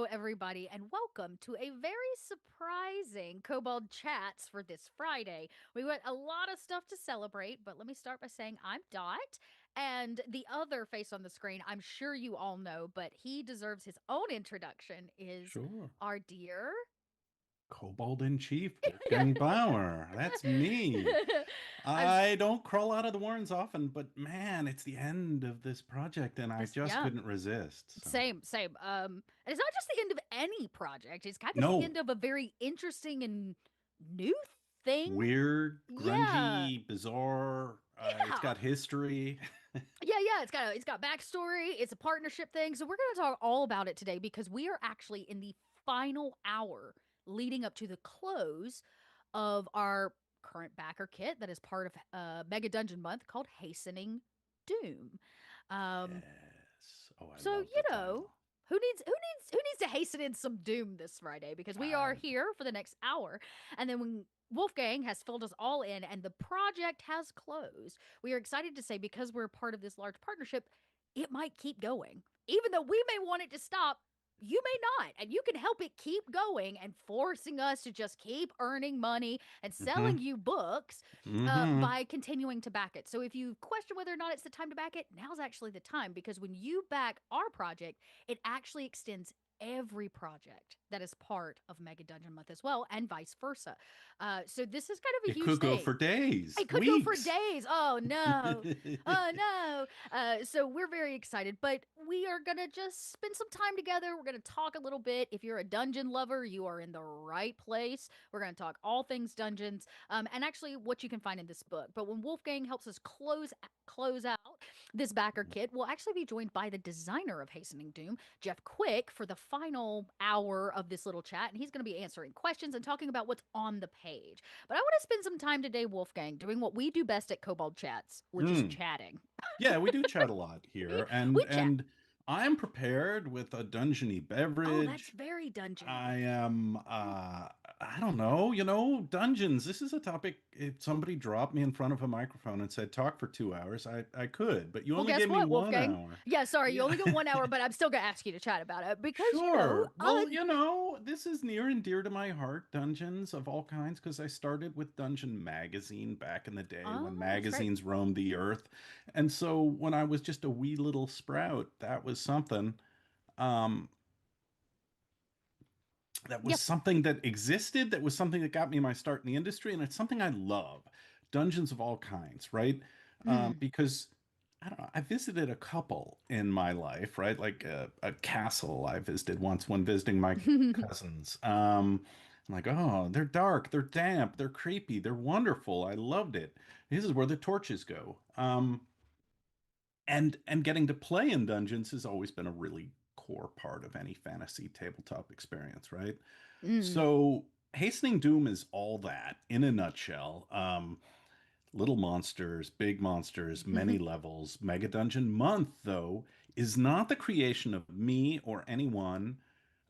Hello, everybody, and welcome to a very surprising Kobold Chats for this Friday. We got a lot of stuff to celebrate, but let me start by saying I'm Dot, and the other face on the screen, I'm sure you all know, but he deserves his own introduction, is Sure. our dear. Kobold in Chief, Yeah. Wolfgang Bauer. That's me. I'm s- I don't crawl out of the warrens often, but man, it's the end of this project and I this, just yeah, couldn't resist. So, same. And it's not just the end of any project, it's kind of the no, end of a very interesting and new thing. weird, Yeah. grungy, bizarre. It's Yeah. got history. Yeah. It's got backstory. It's a partnership thing. So we're going to talk all about it today because we are actually in the final hour leading up to the close of our current backer kit that is part of Mega Dungeon Month called Hastening Doom. Um, Yes. Oh, I so love the you know, title. who needs to hasten in some doom this Friday because we are Uh, here for the next hour, and then when Wolfgang has filled us all in and the project has closed, we are excited to say because we're part of this large partnership, it might keep going, even though we may want it to stop. You may not, and you can help it keep going and forcing us to just keep earning money and mm-hmm, selling you books mm-hmm. by continuing to back it. So if you question whether or not it's the time to back it, now's actually the time because when you back our project, it actually extends every project that is part of Mega Dungeon Month as well, and vice versa. So this is kind of a It huge could go thing. for days, It could go for weeks. days. Oh no. Oh no. So we're very excited, but we are going to just spend some time together. We're going to talk a little bit. If you're a dungeon lover, you are in the right place. We're going to talk all things dungeons and actually what you can find in this book. But when Wolfgang helps us close out this backer kit, we'll actually be joined by the designer of Hastening Doom, Jeff Quick, for the final hour of this little chat. And he's going to be answering questions and talking about what's on the page. But I want to spend some time today, Wolfgang, doing what we do best at Kobold Chats, which is Mm. chatting. Yeah, we do chat a lot here, We and chat. I'm prepared with a dungeony Oh, that's beverage. very dungeony. I am I don't know, dungeons. This is a topic. If somebody dropped me in front of a microphone and said talk for 2 hours, I could, but you Well, only guess gave me what, one Wolfgang? hour. Yeah, sorry, you Yeah. only get 1 hour, but I'm still gonna ask you to chat about it because Sure. Well, this is near and dear to my heart, dungeons of all kinds, because I started with Dungeon Magazine back in the day when oh, that's great. magazines roamed the earth. And so when I was just a wee little sprout, that was something. Um, that was Yeah. something that existed, that was something that got me my start in the industry, and it's something I love. Dungeons of all kinds, right? Mm. Because I don't know, I visited a couple in my life, right? Like a castle I visited once when visiting my cousins. I'm like, oh, they're dark, they're damp, they're creepy, they're wonderful. I loved it. This is where the torches go. And getting to play in dungeons has always been a really core part of any fantasy tabletop experience, right? mm. So Hastening Doom is all that in a nutshell. Little monsters, big monsters, many levels. Mega Dungeon Month, though, is not the creation of me or anyone.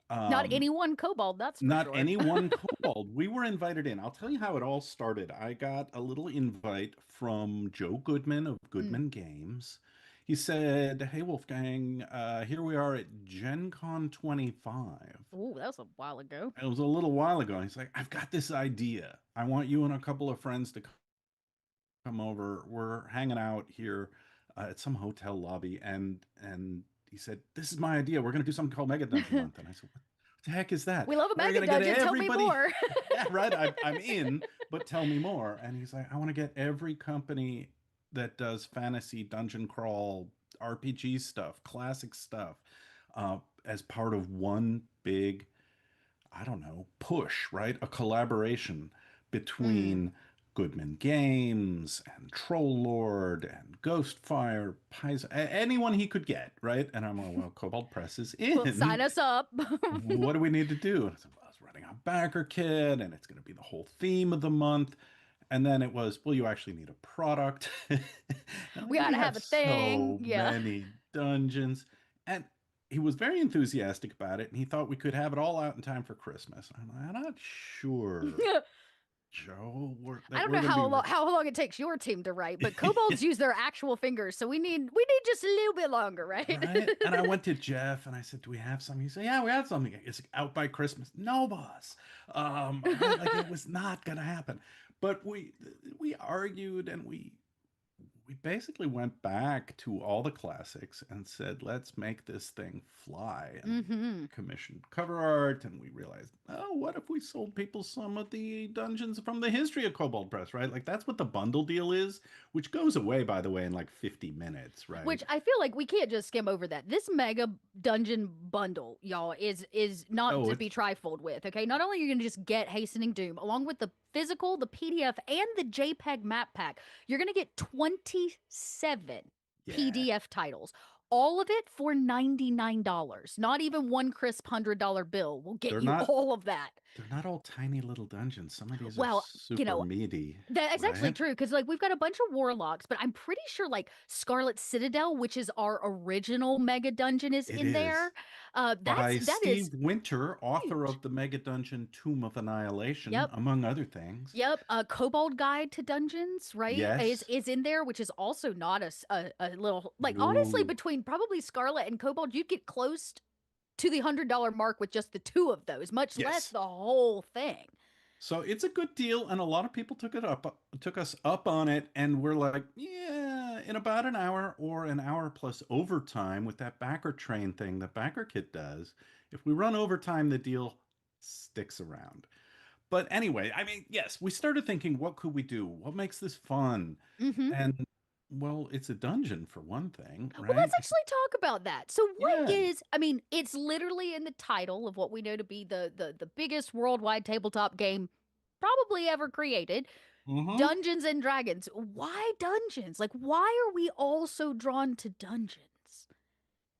Not Um, any one kobold, that's for Not sure. any one kobold. We were invited in. I'll tell you how it all started. I got a little invite from Joe Goodman of mm. Goodman Games. He said, "Hey Wolfgang, here we are at Gen Con 25." Oh, that was a while ago. It was a little while ago. He's like, "I've got this idea. I want you and a couple of friends to come over. We're hanging out here at some hotel lobby." And he said, "This is my idea. We're going to do something called Mega Dungeon Month." And I said, "What the heck is that? We love a We're mega going to get dungeon. Tell me everybody." more. Yeah, right. I'm in, but tell me more. And he's like, "I want to get every company that does fantasy dungeon crawl RPG stuff, classic stuff, as part of one big, I don't know, push, right? A collaboration mm. between Goodman Games and Troll Lord and Ghostfire, anyone he could get, right?" And I'm like, "Well, Cobalt Press is Well, sign in. us up. What do we need to do?" And I said, "Well, I was running a Backerkit, and it's going to be the whole theme of the month." And then it was, "Well, you actually need a product." And We we gotta have have a thing. so Yeah. many dungeons. And he was very enthusiastic about it, and he thought we could have it all out in time for Christmas. I'm not sure. Joe, I don't we're know gonna be how long it takes your team to write, but kobolds use their actual fingers, so we need just a little bit longer, right? right. And I went to Jeff and I said, "Do we have some?" He said, "Yeah, we had something. It's out by Christmas." No, boss. Right? Like it was not gonna happen. But we argued and we basically went back to all the classics and said, let's make this thing fly. And we Mm-hmm. commissioned cover art, and we realized, oh, what if we sold people some of the dungeons from the history of Kobold Press, right? Like that's what the bundle deal is, which goes away, by the way, in like 50 minutes, right? Which I feel like we can't just skim over that. This mega dungeon bundle, y'all, is not Oh, to be it's trifled with. Okay, not only are you gonna just get Hastening Doom along with the physical, the PDF, and the JPEG map pack, you're gonna get 27 yeah. PDF titles. All of it for $99. Not even one crisp $100 bill will get They're you not all of that. they're not all tiny little dungeons. Some of these are Well, you super know, meaty, that's actually right? true because like we've got a bunch of warlocks, but I'm pretty sure like Scarlet Citadel, which is our original mega dungeon, is It in is. there. By That is Steve Winter, author huge. of the Mega Dungeon Tomb of Annihilation, Yep. among other things. Yep, Kobold Guide to Dungeons, right, Yes. is in there, which is also not a little like honestly No. between probably Scarlet and Kobold, you'd get close to the $100 mark with just the two of those, much less Yes. the whole thing. So it's a good deal, and a lot of people took us up on it, and we're like, yeah, in about an hour or an hour plus overtime with that backer train thing that Backerkit does. If we run overtime, the deal sticks around. But anyway, I mean, yes, we started thinking, what could we do? What makes this fun? Mm-hmm. And well, it's a dungeon for one thing, Well, let's right? actually talk about that. So, what Yeah. is? I mean, it's literally in the title of what we know to be the biggest worldwide tabletop game probably ever created, Hmm. Dungeons and Dragons. Why dungeons? Like, why are we all so drawn to dungeons?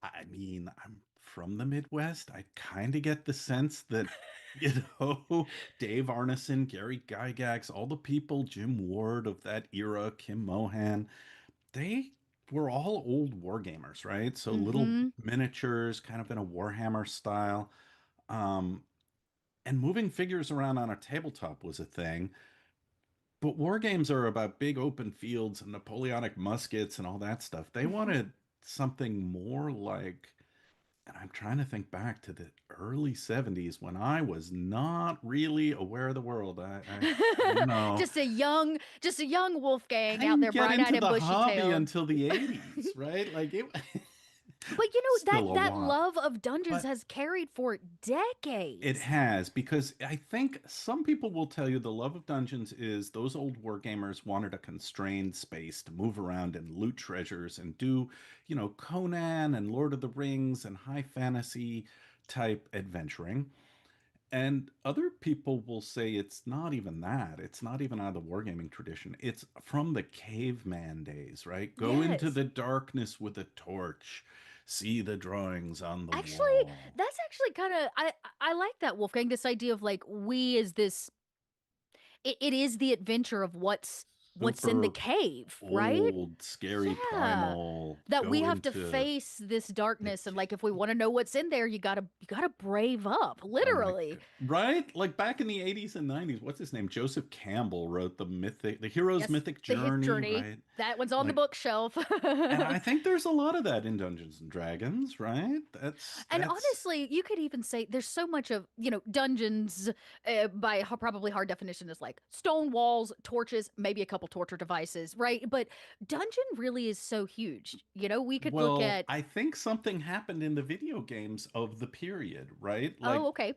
I mean, I'm from the Midwest. I kind of get the sense that, you Dave Arneson, Gary Gygax, all the people, Jim Ward of that era, Kim Mohan, they were all old wargamers, right? So little Mm-hmm. miniatures, kind of in a Warhammer style. Um, and moving figures around on a tabletop was a thing. But war games are about big open fields and Napoleonic muskets and all that stuff. They wanted something more like, and I'm trying to think back to the early 70s when I was not really aware of the world. You know, Just a young I Wolfgang out didn't there, get bright-eyed into and the hobby bushy-tailed. until the 80s, right? Like it, But you know still a that while. love of dungeons But has carried for it decades. has, because I think some people will tell you the love of dungeons is those old war gamers wanted a constrained space to move around and loot treasures and do, Conan and Lord of the Rings and high fantasy type adventuring. And other people will say it's not even that. It's not even out of the wargaming tradition. It's from the caveman days, right? Go into Yes. the darkness with a torch, see the drawings on the Actually, wall. that's actually kind of I like that Wolfgang. This idea of like we as this it is the adventure of what's in the Super cave, right? old, scary Yeah. primal, That we go have to into face this the darkness and like if we want to know what's in there, you gotta brave up, oh my literally. god. Right? Like back in the 80s and 90s, what's his name? Joseph Campbell wrote the hero's Yes, mythic the hit journey, journey. right? That one's on the Like, bookshelf. and I think there's a lot of that in Dungeons and Dragons, right? And That's honestly, you could even say there's so much of, dungeons by probably hard definition is like stone walls, torches, maybe a couple torture devices, right? But dungeon really is so huge. We could look well, at, I think something happened in the video games of the period, right? Like oh, okay.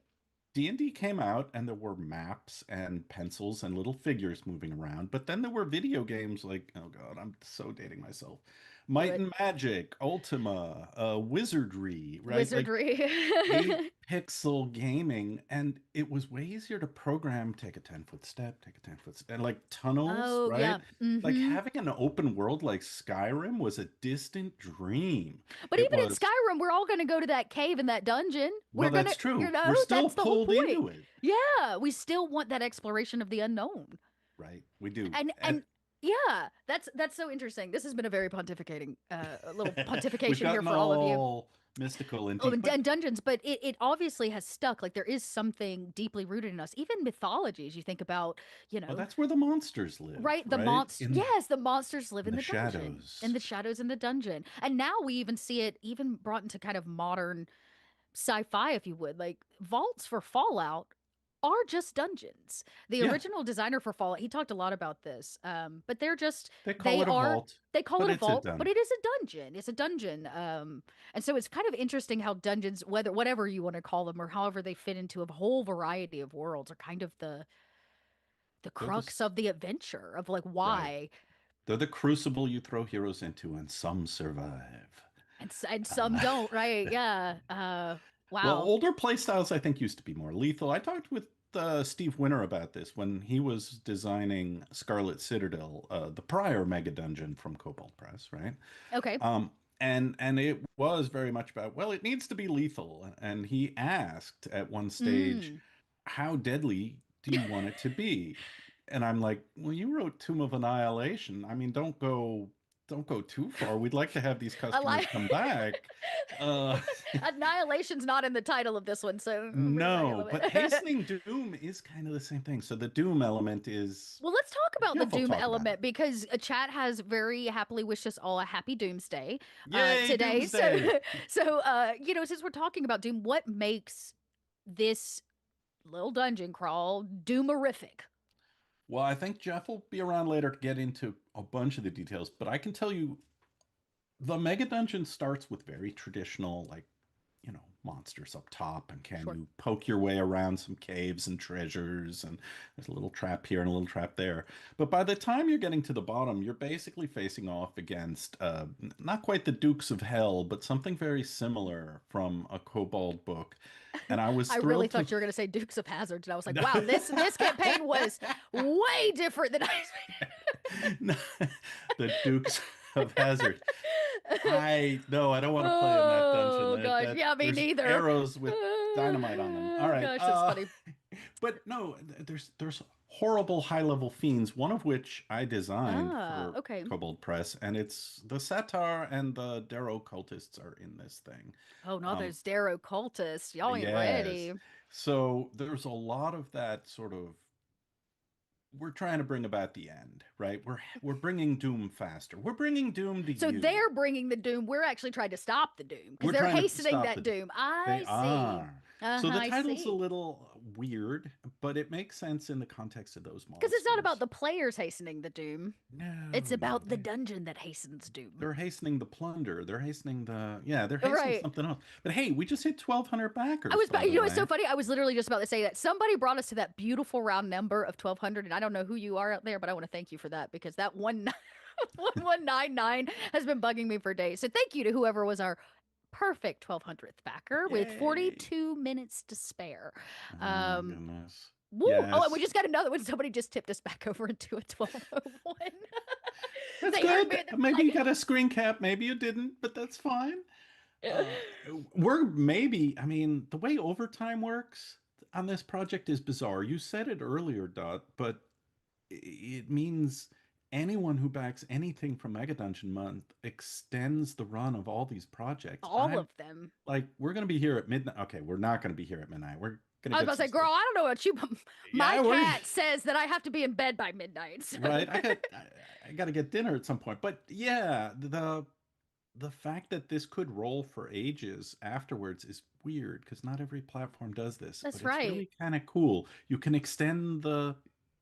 D&D came out and there were maps and pencils and little figures moving around, but then there were video games like, oh God, I'm so dating myself. Do Might it. and Magic, Ultima, Wizardry, right? Like Wizardry. 8 pixel gaming, and it was way easier to program, take a 10-foot step, take a 10-foot step, and like tunnels, Oh, right? yeah. Like Hmm. having an open world like Skyrim was a distant dream. But It even in was, Skyrim, we're all going to go to that cave in that dungeon. well, We're going to, that's true. We're still that's the whole pulled point. into it, Yeah, we still want that exploration of the unknown. right? We do. And yeah, that's so interesting. This has been a very pontificating a little We've pontification here gotten for all of you. Mystical Oh, indeed. and, But and dungeons, but it obviously has stuck. Like there is something deeply rooted in us. Even mythologies, you think about, you well, know, that's where the monsters live, right? The right? monster, yes, the monsters live In in the the dungeon, in shadows. the shadows in the dungeon. And now we even see it even brought into kind of modern sci-fi, if you would. Like vaults for Fallout are just dungeons. The Yeah, original designer for Fallout, he talked a lot about this. But they're just they call they it a are vault, they call but it a it's a vault, but dungeon. it is a dungeon. It's a dungeon. And so it's kind of interesting how dungeons, whether whatever you want to call them or however they fit into a whole variety of worlds, are kind of the They're crux of the adventure of like right. why They're the crucible you throw heroes into, and some survive. and some Uh, don't, right? Yeah. well, Wow. older playstyles I think used to be more lethal. I talked with Steve Winter about this when he was designing Scarlet Citadel, the prior mega dungeon from Kobold Press, right? Okay. Um, and it was very much about, well, it needs to be lethal. And he asked at one stage, Mm. how deadly do you want it to be? And I'm like, well, you wrote Tomb of Annihilation. I mean, don't go too far. We'd like to have these I customers like come back. Uh, Annihilation's not in the title of this one, so we're not no, gonna but Hastening Doom is kind of the same thing. So the Doom element is, Well, let's talk about the yeah, we'll doom talk about it. element because a chat has very happily wished us all a happy doomsday Yay, today. So Doomsday! you know, since we're talking about doom, what makes this little dungeon crawl doomerific? Well, I think Jeff will be around later to get into a bunch of the details, but I can tell you the Mega Dungeon starts with very traditional, like, monsters up top, and can Sure. you poke your way around some caves and treasures, and there's a little trap here and a little trap there. But by the time you're getting to the bottom, you're basically facing off against not quite the Dukes of Hell, but something very similar from a Kobold book. And I was I really thrilled to. thought you were going to say Dukes of Hazards, and I was like, wow, this campaign was way different than I The Dukes of Hazard. expected. I no, I don't want to play in that dungeon. Oh That gosh, that yeah, me there's neither. arrows with dynamite on them. All right. Gosh, that's funny. But no, there's horrible high-level fiends, one of which I designed Ah, for okay. Kobold Press, and it's the Satar and the Darrow cultists are in this thing. Oh no, Um, there's Darrow cultists. Y'all ain't yes. ready. So there's a lot of that sort of we're trying to bring about the end, right? We're bringing Doom faster. We're bringing Doom to So you. they're bringing the doom. We're actually trying to stop the doom because We're they're trying to hastening stop that the. doom. They I see. are. So the I title's a see. little weird, but it makes sense in the context of those Because it's not about monsters. the players hastening the doom. It's No, no, about the dungeon that hastens doom. they're hastening the plunder. They're hastening the they're hastening Right. something else. But hey, we just hit 1,200 I backers, was, by you the know, it's so way. funny. I was literally just about to say that somebody brought us to that beautiful round number of 1,200, and I don't know who you are out there, but I want to thank you for that because that 1199 has been bugging me for days. So thank you to whoever was our perfect 1,200th backer with Yay! 42 minutes to spare. Oh my Um, goodness. woo! Oh, and we Yes, just got another one. Somebody just tipped us back over into a 1201. that's They heard me good. and they were Maybe like, you got a screen cap. Maybe you didn't, but that's fine. Uh, we're maybe, I mean, the way overtime works on this project is bizarre. You said it earlier, Dot, but it means anyone who backs anything from Mega Dungeon Month extends the run of all these projects. all of them. We're going to be here at midnight. Okay, we're not going to be here at midnight. We're going to I was get about to some say, girl, stuff. I don't know about you, but my Yeah, we're cat says that I have to be in bed by midnight. So. right. I got to get dinner at some point. But yeah, the fact that this could roll for ages afterwards is weird because not every platform does this, but That's it's right. really kind of cool. You can extend the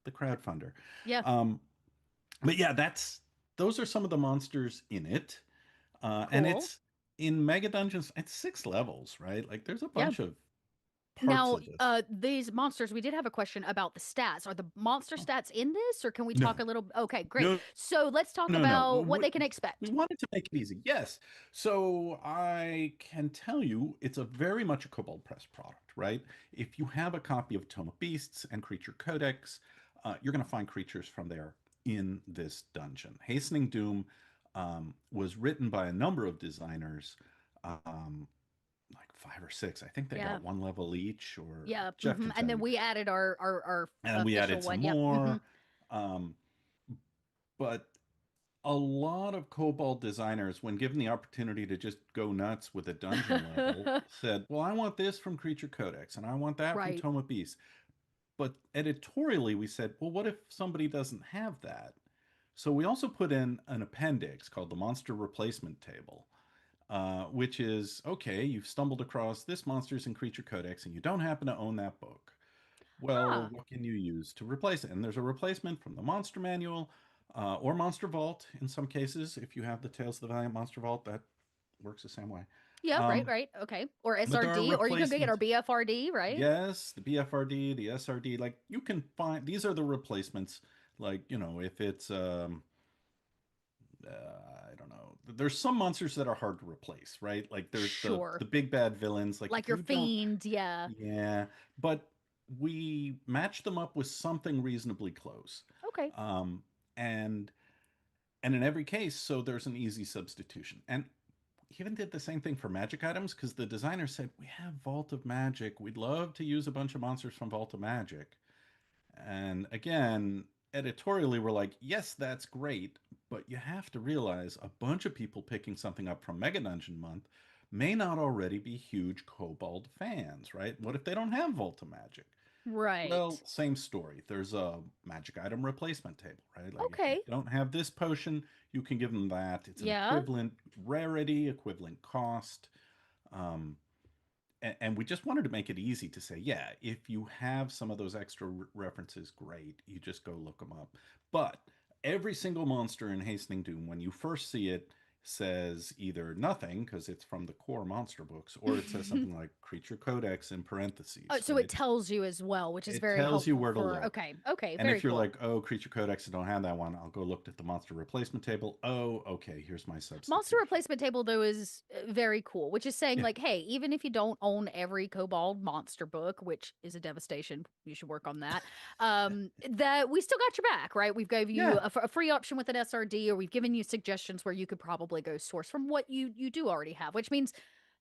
crowdfunder. Yeah, Um, but yeah, that's those are some of the monsters in it. And cool. it's in Mega Dungeons, it's 6 levels, right? Like there's a Yeah. bunch of parts Now, of this. these monsters, we did have a question about the stats. Are the monster Oh, stats in this, or can we talk no, a little? Okay, great. no, So let's talk no, no. about what We, they can we expect. wanted to make it easy. Yes. So I can tell you it's a very much a Kobold Press product, right? If you have a copy of Tome of Beasts and Creature Codex, you're going to find creatures from there in this dungeon. Hastening Doom was written by a number of designers, like 5 or 6. I think they Yeah, got one level each, or yeah. Jeff can And tell then you. we added our And we official added some one. Yep. more. Um, but a lot of Kobold designers, when given the opportunity to just go nuts with a dungeon level, said, well, I want this from Creature Codex and I want that from Right. Tome of Beasts. But editorially, we said, well, what if somebody doesn't have that? So we also put in an appendix called the Monster Replacement Table, which is okay, you've stumbled across this Monsters and Creature Codex and you don't happen to own that book. Well, Huh. what can you use to replace it? And there's a replacement from the Monster Manual or Monster Vault in some cases. If you have the Tales of the Valiant Monster Vault, that works the same way. Yeah, right, Um, right. Okay. Or but there are SRD, or you can go get our replacements. BFRD, right? Yes, the BFRD, the SRD, like you can find these are the replacements. Like, if it's I don't know. There's some monsters that are hard to replace, right? Like there's the Sure. the big bad villains. Like Like if your you don't, fiend, yeah. yeah, but we match them up with something reasonably close. Okay. Um, and and in every case, so there's an easy substitution. And he even did the same thing for magic items because the designer said, we have Vault of Magic. We'd love to use a bunch of monsters from Vault of Magic. And again, editorially, we're like, yes, that's great, but you have to realize a bunch of people picking something up from Mega Dungeon Month may not already be huge Kobold fans, right? What if they don't have Volta Magic? Well, Right. same story. There's a magic item replacement table, right? Like if you Okay. don't have this potion, you can give them that. It's an Yeah. equivalent rarity, equivalent cost. Um, and we just wanted to make it easy to say, yeah, if you have some of those extra references, great. You just go look them up. But every single monster in Hastening Doom, when you first see it, says either nothing because it's from the core monster books, or it says something like Creature Codex in Oh, parentheses, so it right? tells you as well, which is It very tells you helpful where to for. look. Okay. Okay. And Very if you're cool. like, oh, Creature Codex, I don't have that one, I'll go look at the monster replacement table. Oh, okay, here's my Monster substitution. replacement table though is very cool, which is saying Yeah. like, hey, even if you don't own every Kobold monster book, which is a devastation, you should work on that. That we still got your back, right? We've gave you Yeah. a free option with an SRD, or we've given you suggestions where you could probably go source from what you do already have, which means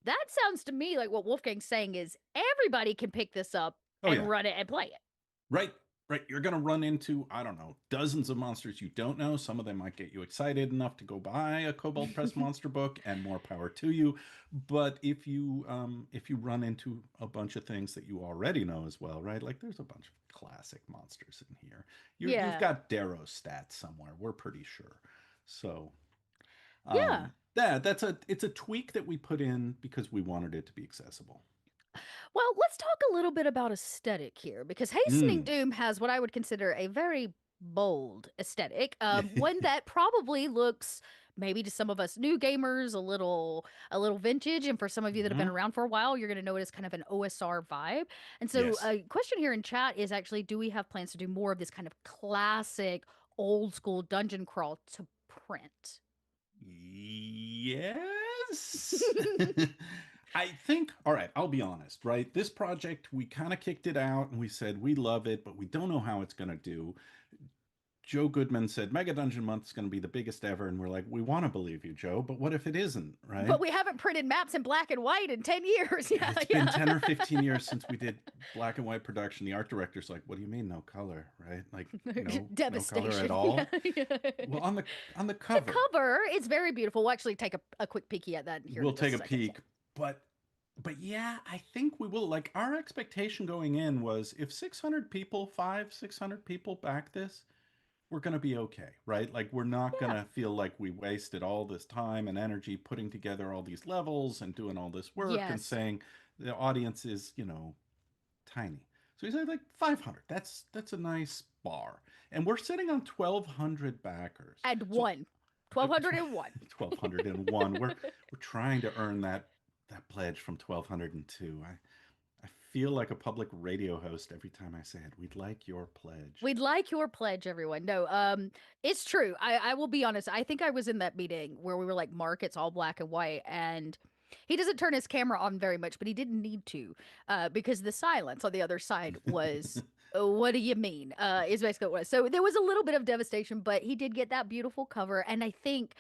that sounds to me like what Wolfgang's saying is everybody can pick this up Oh, and yeah. run it and play it. Right, right. You're going to run into, I don't know, dozens of monsters you don't know. Some of them might get you excited enough to go buy a Cobalt Press monster book, and more power to you. But if you run into a bunch of things that you already know as well, right? Like there's a bunch of classic monsters in here. You've Yeah. got Darrow stats somewhere. We're pretty sure. So Yeah. it's a tweak that we put in because we wanted it to be accessible. Well, let's talk a little bit about aesthetic here because Hastening Mm. Doom has what I would consider a very bold aesthetic. One that probably looks maybe to some of us new gamers a little vintage, and for some of you that have been Hmm. around for a while, you're going to notice kind of an OSR vibe. And so, Yes. a question here in chat is actually, do we have plans to do more of this kind of classic old school dungeon crawl to print? Yes. I think, all right, I'll be honest, right? This project, we kind of kicked it out and we said we love it, but we don't know how it's going to do. Joe Goodman said Mega Dungeon Month is going to be the biggest ever. And we're like, we want to believe you, Joe, but what if it isn't, right? But we haven't printed maps in black and white in 10 years. Yeah, Yeah, it's been yeah. 10 or 15 years since we did black and white production. The art director's like, what do you mean no color, right? Like no color at Devastation. Yeah, all. yeah. Well, on the The cover, cover is very beautiful. We'll actually take a quick peeky at that here we'll in take just a a second. Yeah. peek, but yeah, I think we will. Like our expectation going in was if 600 people, 600 people back this, we're going to be okay, right? Like we're not going Yeah. to feel like we wasted all this time and energy putting together all these levels and doing all this work and Yes. saying the audience is, tiny. So he said like 500. That's a nice bar. And we're sitting on 1200 backers. And So one. 1201. 1201. We're trying to earn that pledge from 1202. I feel like a public radio host every time I say it. We'd like your pledge. We'd like your pledge, everyone. No, it's true. I will be honest. I think I was in that meeting where we were like, Mark, it's all black and white, and he doesn't turn his camera on very much, but he didn't need to, because the silence on the other side was. What do you mean? Is basically what it was. So there was a little bit of devastation, but he did get that beautiful cover. And I think,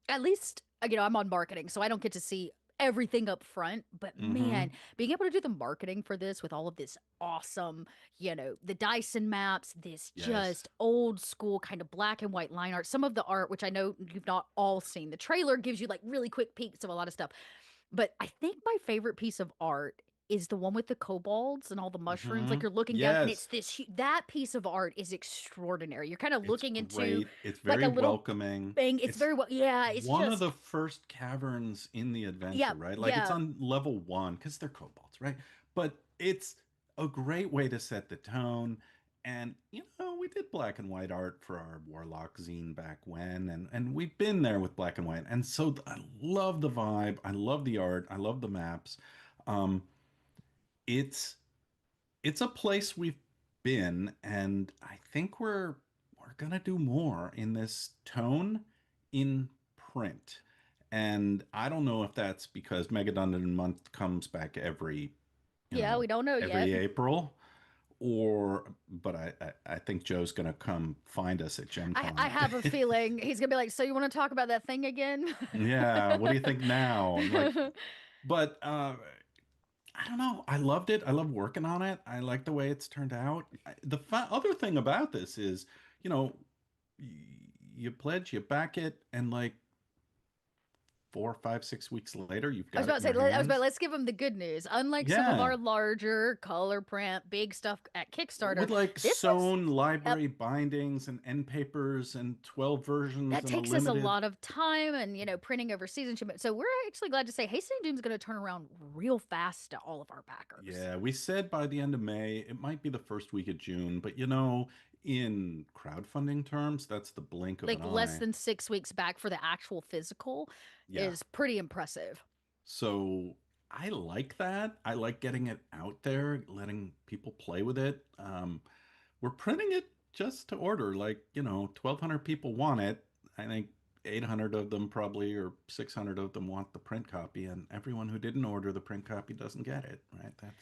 at least, I'm on marketing, so I don't get to see everything up front. But Mm-hmm. man, being able to do the marketing for this with all of this awesome, the Dyson maps, this Yes. just old school kind of black and white line art, some of the art, which I know you've not all seen. The trailer gives you like really quick peeks of a lot of stuff. But I think my favorite piece of art is the one with the kobolds and all the mushrooms. Mm-hmm. Like you're looking down, and it's Yes. that piece of art is extraordinary. You're kind of It's looking into great. It's like very a little welcoming. thing. It's It's very well, yeah. It's one of the just, first caverns in the yeah, adventure, right? Like it's yeah. on level one because they're kobolds, right? But it's a great way to set the tone. And we did black and white art for our Warlock zine back when, and we've been there with black and white. And so I love the vibe. I love the art. I love the maps. Um, it's it's a place we've been, and I think we're gonna do more in this tone in print. And I don't know if that's because Megadungeon month comes back Yeah, we don't know yet. every April, or but I think Joe's gonna come find us at Gen I Con. have a feeling he's gonna be like, so you want to talk about that thing again? Yeah, what do you think now? And like, but I don't know. I loved it. I love working on it. I like the way it's turned out. Other thing about this is, you know, y- you pledge, you back it, and like 4, 5, 6 weeks later, you've I was got about it to in say, your let's hands. give him the good news. Unlike some of Yeah, our larger color print, big stuff at Kickstarter, with like this one's, sewn yep, library bindings and end papers and 12 versions that and a takes us a limited. lot of time and, printing overseas and shipment. So we're actually glad to say Hastening Doom's going to turn around real fast to all of our backers. Yeah, we said by the end of May, it might be the first week of June, but in crowdfunding terms, that's the blink of Like an less eye. than 6 weeks back for the actual physical Yeah. is pretty impressive. So I like that. I like getting it out there, letting people play with it. We're printing it just to order. Like, 1,200 people want it. I think 800 of them probably, or 600 of them want the print copy, and everyone who didn't order the print copy doesn't get it, right? That's,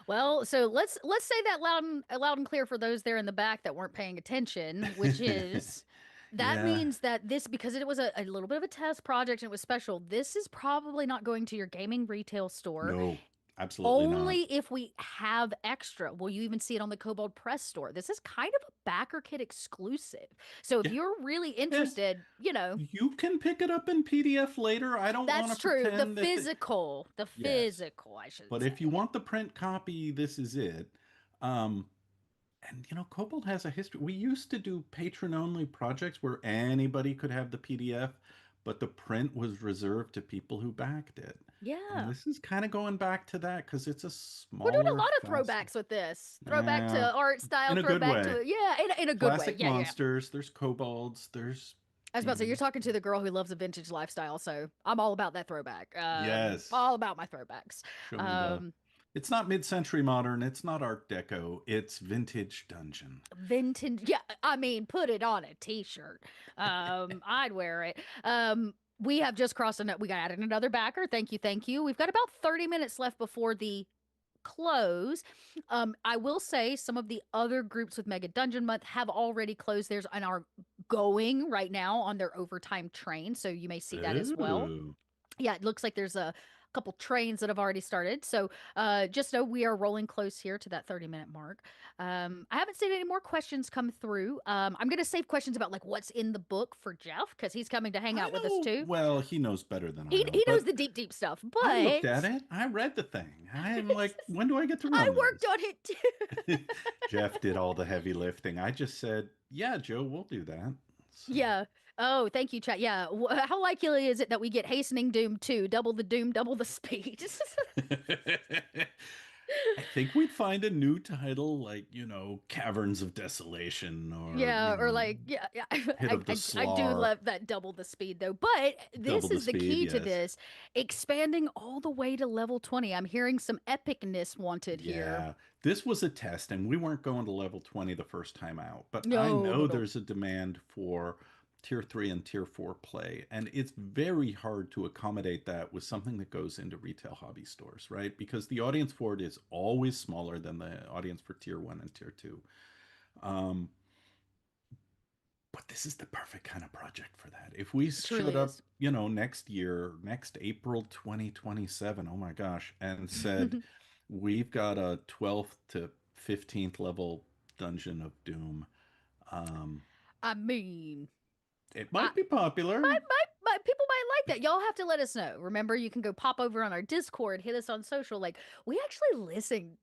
Well, so let's say that loud and clear for those there in the back that weren't paying attention, which is that yeah, means that this, because it was a little bit of a test project and it was special, this is probably not going to your gaming retail store. no, absolutely not. Only if we have extra. Will you even see it on the Kobold Press store? This is kind of a Backerkit exclusive. So if Yeah, you're really and interested, you can pick it up in PDF later. I don't want that's to true. The pretend that physical, the yes. physical, I should But if you say. want the print copy, this is it. Um, and Kobold has a history. We used to do patron only projects where anybody could have the PDF, but the print was reserved to people who backed it. And Yeah. this is kind of going back to that because it's a We're doing a smaller, lot of faster. throwbacks with this. Throwback Yeah, to art style, in a good throwback way. to, yeah, in a good way. Classic Yeah, yeah. monsters. There's kobolds. There's, I was you about to say, know, you're talking to the girl who loves a vintage lifestyle, so I'm all about that throwback. yes. All about my throwbacks. Show me the. Um, It's not mid-century modern. It's not Art Deco. It's vintage dungeon. vintage, yeah, I mean, put it on a t-shirt. I'd wear it. We have just crossed we got added another backer. Thank you, thank you. We've got about 30 minutes left before the close. I will say some of the other groups with Mega Dungeon Month have already closed theirs and are going right now on their overtime train. So you may see that as well. Oh. Yeah, it looks like there's a couple trains that have already started. So just know we are rolling close here to that 30-minute mark. I haven't seen any more questions come through. I'm going to save questions about like what's in the book for Jeff because he's coming to hang I out with us know, too. well, he knows better than I know, He knows but the deep, deep stuff, I looked at but it. I read the thing. I'm like, when do I get to I run worked this? on it too. Jeff did all the heavy lifting. I just said, yeah, Joe, we'll do that. So Yeah. Oh, thank you, chat. Yeah. How likely is it that we get Hastening Doom 2? Double the doom, double the speed. I think we'd find a new title like, Caverns of Desolation or, Yeah, or like, yeah, yeah. Pit of the I do Slar. love that double the speed though. But Double this the is the speed, key to yes. this, expanding all the way to level 20. I'm hearing some epicness wanted here. Yeah, this was a test, and we weren't going to level 20 the first time out. But I No, no, know no. there's a demand for tier 3 and tier 4 play, and it's very hard to accommodate that with something that goes into retail hobby stores, right? Because the audience for it is always smaller than the audience for tier 1 and tier 2. Um, But this is the perfect kind of project for that. If we It showed truly up, is. next year, next April 2027, oh my gosh, and said, we've got a 12th to 15th level Dungeon of Doom, um, I mean, it I might be popular. might people might like that. Y'all have to let us know. Remember, you can go pop over on our Discord, hit us on social. Like, we actually listen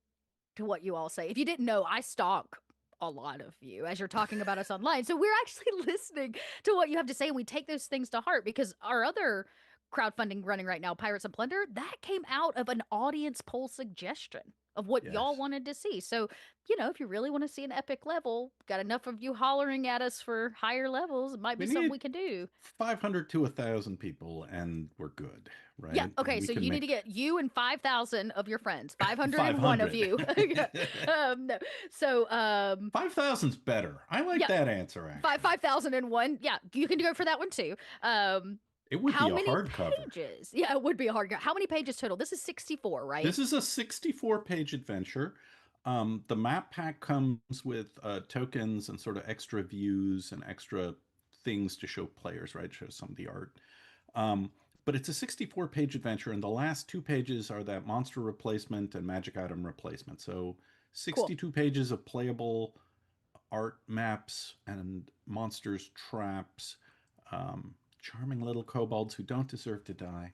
to what you all say. If you didn't know, I stalk a lot of you as you're talking about us online. So we're actually listening to what you have to say, and we take those things to heart because our other crowdfunding running right now, Pirates and Plunder, that came out of an audience poll suggestion of what y'all Yes. wanted to see. So, if you really want to see an epic level, got enough of you hollering at us for higher levels, it might be We something need we can do. 500 to 1,000 people, and we're good, Yeah, right? And okay, we so can you need to make get you and 5,000 of your friends, 501 of 500. you. Yeah. No. So, 5,000's better. I like yeah, that answer, five actually. 5,001. Yeah, you can go for that one too. Um, It would how be a many hardcover. pages? Yeah, it would be a hard. How many pages total? This is 64, right? This is a 64-page adventure. The map pack comes with tokens and sort of extra views and extra things to show players, right? Show some of the art. Um, but it's a 64-page adventure, and the last two pages are that monster replacement and magic item replacement. So Cool. 62 pages of playable art maps and monsters traps, charming little kobolds who don't deserve to die.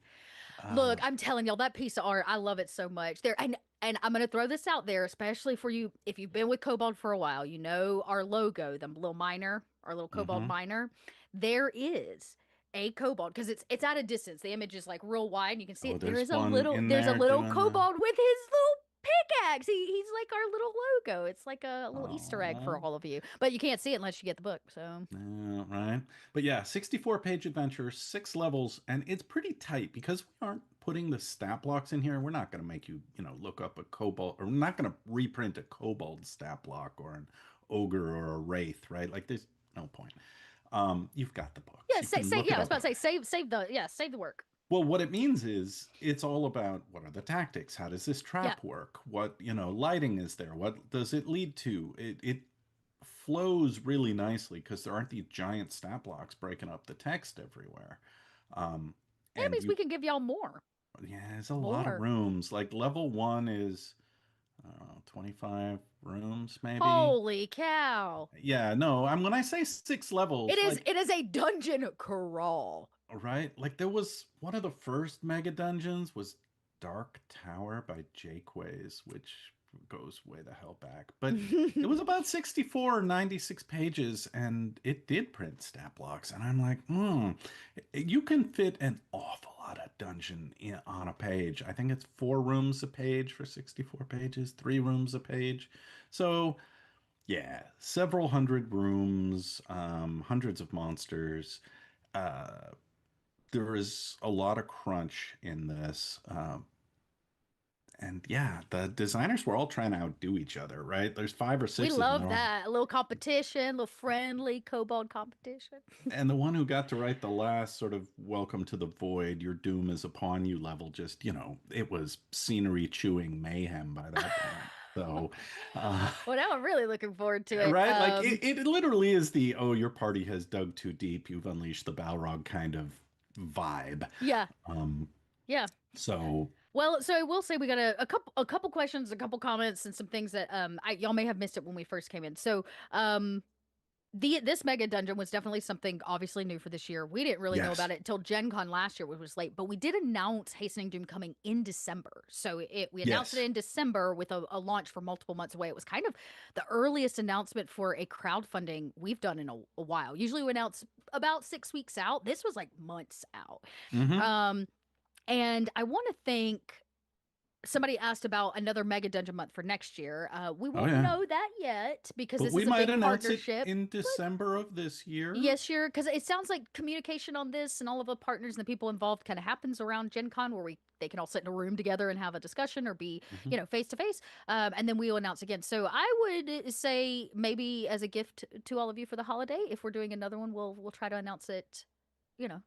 Look, Uh, I'm telling y'all that piece of art, I love it so much. There and I'm gonna throw this out there, especially for you if you've been with Kobold for a while. You know our logo, the little miner, our little Kobold mhm. miner. There is a kobold because it's at a distance. The image is like real wide, and you can see Oh, it. There there's is a one little in there's a there little doing the. kobold with his little pickaxe. He's like our little logo. It's like a little Easter egg for Oh, all of you, but you can't see it unless you get the book. So yeah, right. But yeah, 64-page adventure, 6 levels, and it's pretty tight because we aren't putting the stat blocks in here. We're not going to make you, look up a kobold, or we're not going to reprint a kobold stat block or an ogre or a wraith, right? Like, there's no point. You've got the books. yeah, You say can say look yeah. it I was up. about to say save the work. Well, what it means is it's all about what are the tactics? How does this Yeah. trap work? What, lighting is there? What does it lead to? It flows really nicely because there aren't these giant stat blocks breaking up the text everywhere. Um, That and means we can give y'all more. yeah, there's a lot of More. rooms. Like level one is, I don't know, 25 rooms maybe. Holy cow. Yeah, no, when I say 6 levels, like, It is a dungeon crawl. right? Like there was one of the first mega dungeons was Dark Tower by Jakeways, which goes way the hell back. But it was about 64 or 96 pages and it did print stat blocks. And I'm like, you can fit an awful lot of dungeon on a page. I think it's 4 rooms a page for 64 pages, 3 rooms a page. So yeah, several hundred rooms, hundreds of monsters. Uh, there is a lot of crunch in this. And yeah, the designers were all trying to outdo each other, right? There's five or We six of them. love that. A little competition, a little friendly kobold competition. And the one who got to write the last sort of welcome to the void, your doom is upon you level, just, it was scenery chewing mayhem by that point. So, uh, Well, now I'm really looking forward to it. right? Like it literally is the, oh, your party has dug too deep. You've unleashed the Balrog kind of vibe. Yeah. Um, Yeah. so Well, so I will say we got a couple questions, a couple comments, and some things that y'all may have missed it when we first came in. So this mega dungeon was definitely something obviously new for this year. We didn't really know yes. about it until Gen Con last year, which was late, but we did announce Hastening Doom coming in December. So we announced it Yes. in December with a launch for multiple months away. It was kind of the earliest announcement for a crowdfunding we've done in a while. Usually we announce about 6 weeks out. This was like months out. Hmm. Um, and I want to thank somebody asked about another mega dungeon month for next year. We Oh won't yeah. know that yet because But this we is a might big announce it partnership. in December of this year. Yes, sure. Because it sounds like communication on this and all of the partners and the people involved kind of happens around Gen Con where they can all sit in a room together and have a discussion or be, Hmm. face to face. And then we'll announce again. So I would say maybe as a gift to all of you for the holiday, if we're doing another one, we'll try to announce it, you know,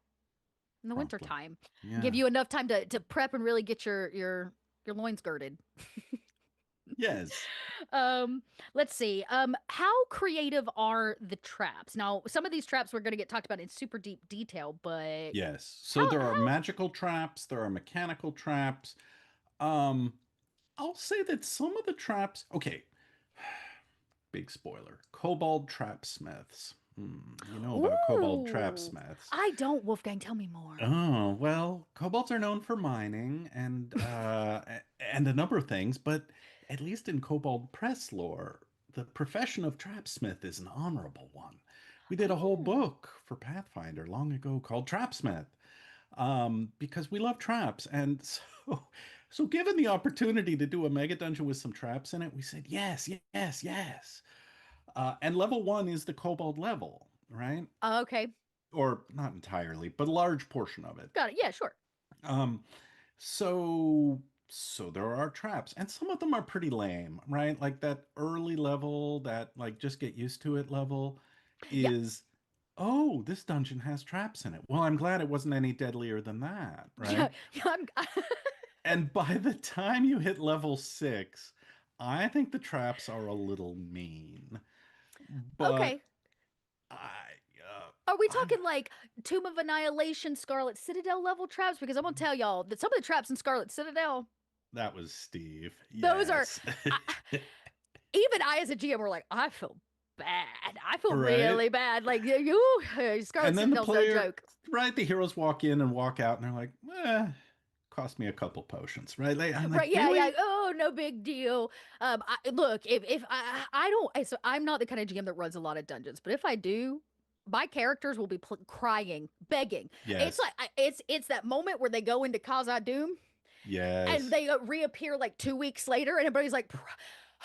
in the winter Promptly. time. Give Yeah. you enough time to prep and really get your loins girded. Yes. um, let's see. How creative are the traps? Now, some of these traps we're going to get talked about in super deep detail, but Yes. So how there are magical traps, there are mechanical traps. Um, I'll say that some of the traps, okay, big spoiler. Kobold trapsmiths. You know about kobold Ooh, trapsmiths. I don't, Wolfgang, tell me more. Oh, well, kobolds are known for mining and a number of things, but at least in kobold press lore, the profession of trapsmith is an honorable one. We did a whole Oh, book for Pathfinder long ago called Trapsmith, because we love traps. And so given the opportunity to do a mega dungeon with some traps in it, we said yes, yes, yes. And level one is the kobold level, right? okay. Or not entirely, but a large portion of it. Got it. Yeah, sure. Um, so there are traps, and some of them are pretty lame, right? Like that early level, that like just get used to it level Yeah. is, oh, this dungeon has traps in it. Well, I'm glad it wasn't any deadlier than that, Yeah. right? Yeah. And by the time you hit level six, I think the traps are a little mean, but Okay. I, Are we I'm talking like Tomb of Annihilation, Scarlet Citadel level traps? Because I'm gonna tell y'all that some of the traps in Scarlet Citadel, that was Steve. those are. Yes. I, even I, as a GM, were like, I feel bad. I feel Right? really bad. Like Scarlet And then the Citadel's no player, joke. right? The heroes walk in and walk out, and they're like, cost me a couple potions, right? I'm like, Right? Yeah, yeah. really? Oh, no big deal. Look, if I don't, so I'm not the kind of GM that runs a lot of dungeons, but if I do, my characters will be crying, begging. It's Yes. like it's that moment where they go into Khazad Doom and Yes. they reappear like 2 weeks later, and everybody's like,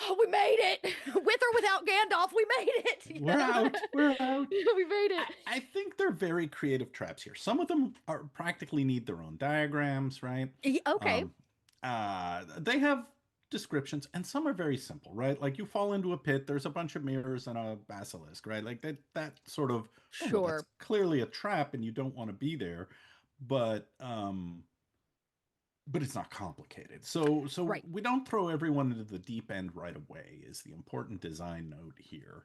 "Oh, we made it, with or without Gandalf, we made it." You We're know, out. We're out. we made I, it. I think they're very creative traps here. Some of them are practically need their own diagrams, right? Okay, Um, they have descriptions, and some are very simple, right? Like you fall into a pit, there's a bunch of mirrors and a basilisk, right? Like that sort of, oh well, that's sure, clearly a trap, and you don't want to be there. But but it's not complicated. So right. we don't throw everyone into the deep end right away. Is the important design note here.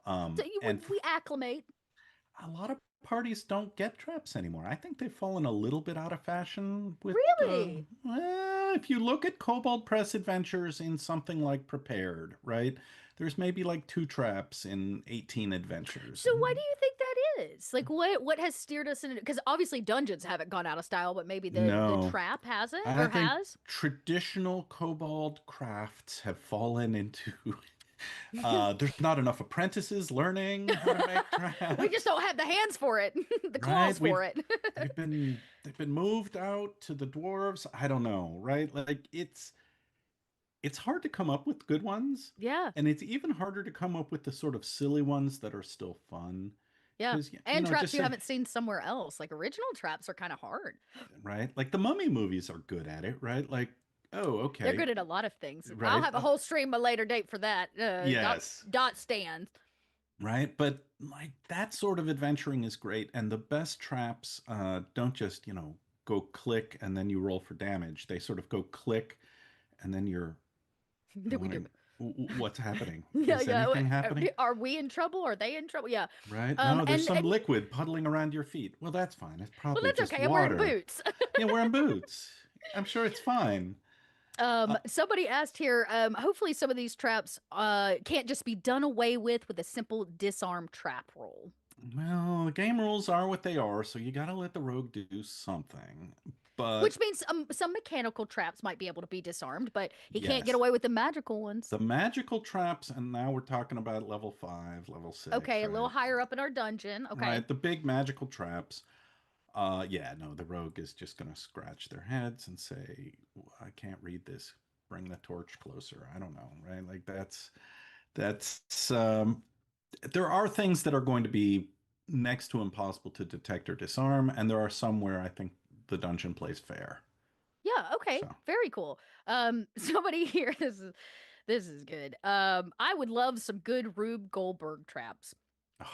So you And we acclimate. a lot of parties don't get traps anymore. I think they've fallen a little bit out of fashion with Really? well, if you look at Kobold Press Adventures in something like Prepared, right? There's maybe like two traps in 18 adventures. So why do you think that is? Like what has steered us in? Because obviously dungeons haven't gone out of style, but maybe the No, trap hasn't I or think has. traditional Kobold crafts have fallen into there's not enough apprentices learning how to make We just traps, don't have the hands for it, the claws right? for it. They've been moved out to the dwarves. I don't know, right? Like it's hard to come up with good ones, Yeah, and it's even harder to come up with the sort of silly ones that are still fun. yeah. Because And traps just you say, haven't seen somewhere else. Like original traps are kind of hard. right? Like the Mummy movies are good at it, right? Like, oh, They're okay, good at a lot of things. I'll right? have a whole stream a later date for that. Yes, Dot stands. right. But like that sort of adventuring is great, and the best traps don't just go click and then you roll for damage. They sort of go click and then you're Do we do? going, What's happening? Yeah, Is yeah. anything happening?" Are we in trouble? Are they in trouble? Yeah. Right? No, there's some And liquid puddling around your feet. Well, that's fine. It's well, probably that's just okay. I'm wearing water. boots. Yeah, wearing boots. I'm sure it's fine. Uh, Somebody asked here, hopefully some of these traps can't just be done away with a simple disarm trap roll. well, the game rules are what they are, so you gotta let the rogue do something. But Which means some mechanical traps might be able to be disarmed, but he can't get yes, away with the magical ones. the magical traps, and now we're talking about level 5, level 6, Okay, a little right? higher up in our dungeon. Okay. Right, the big magical traps. Yeah, no, the rogue is just gonna scratch their heads and say, "I can't read this. Bring the torch closer." I don't know, right? Like that's there are things that are going to be next to impossible to detect or disarm, and there are some where I think the dungeon plays fair. Yeah, okay. So, Very cool. Somebody here, this is good. I would love some good Rube Goldberg traps. oh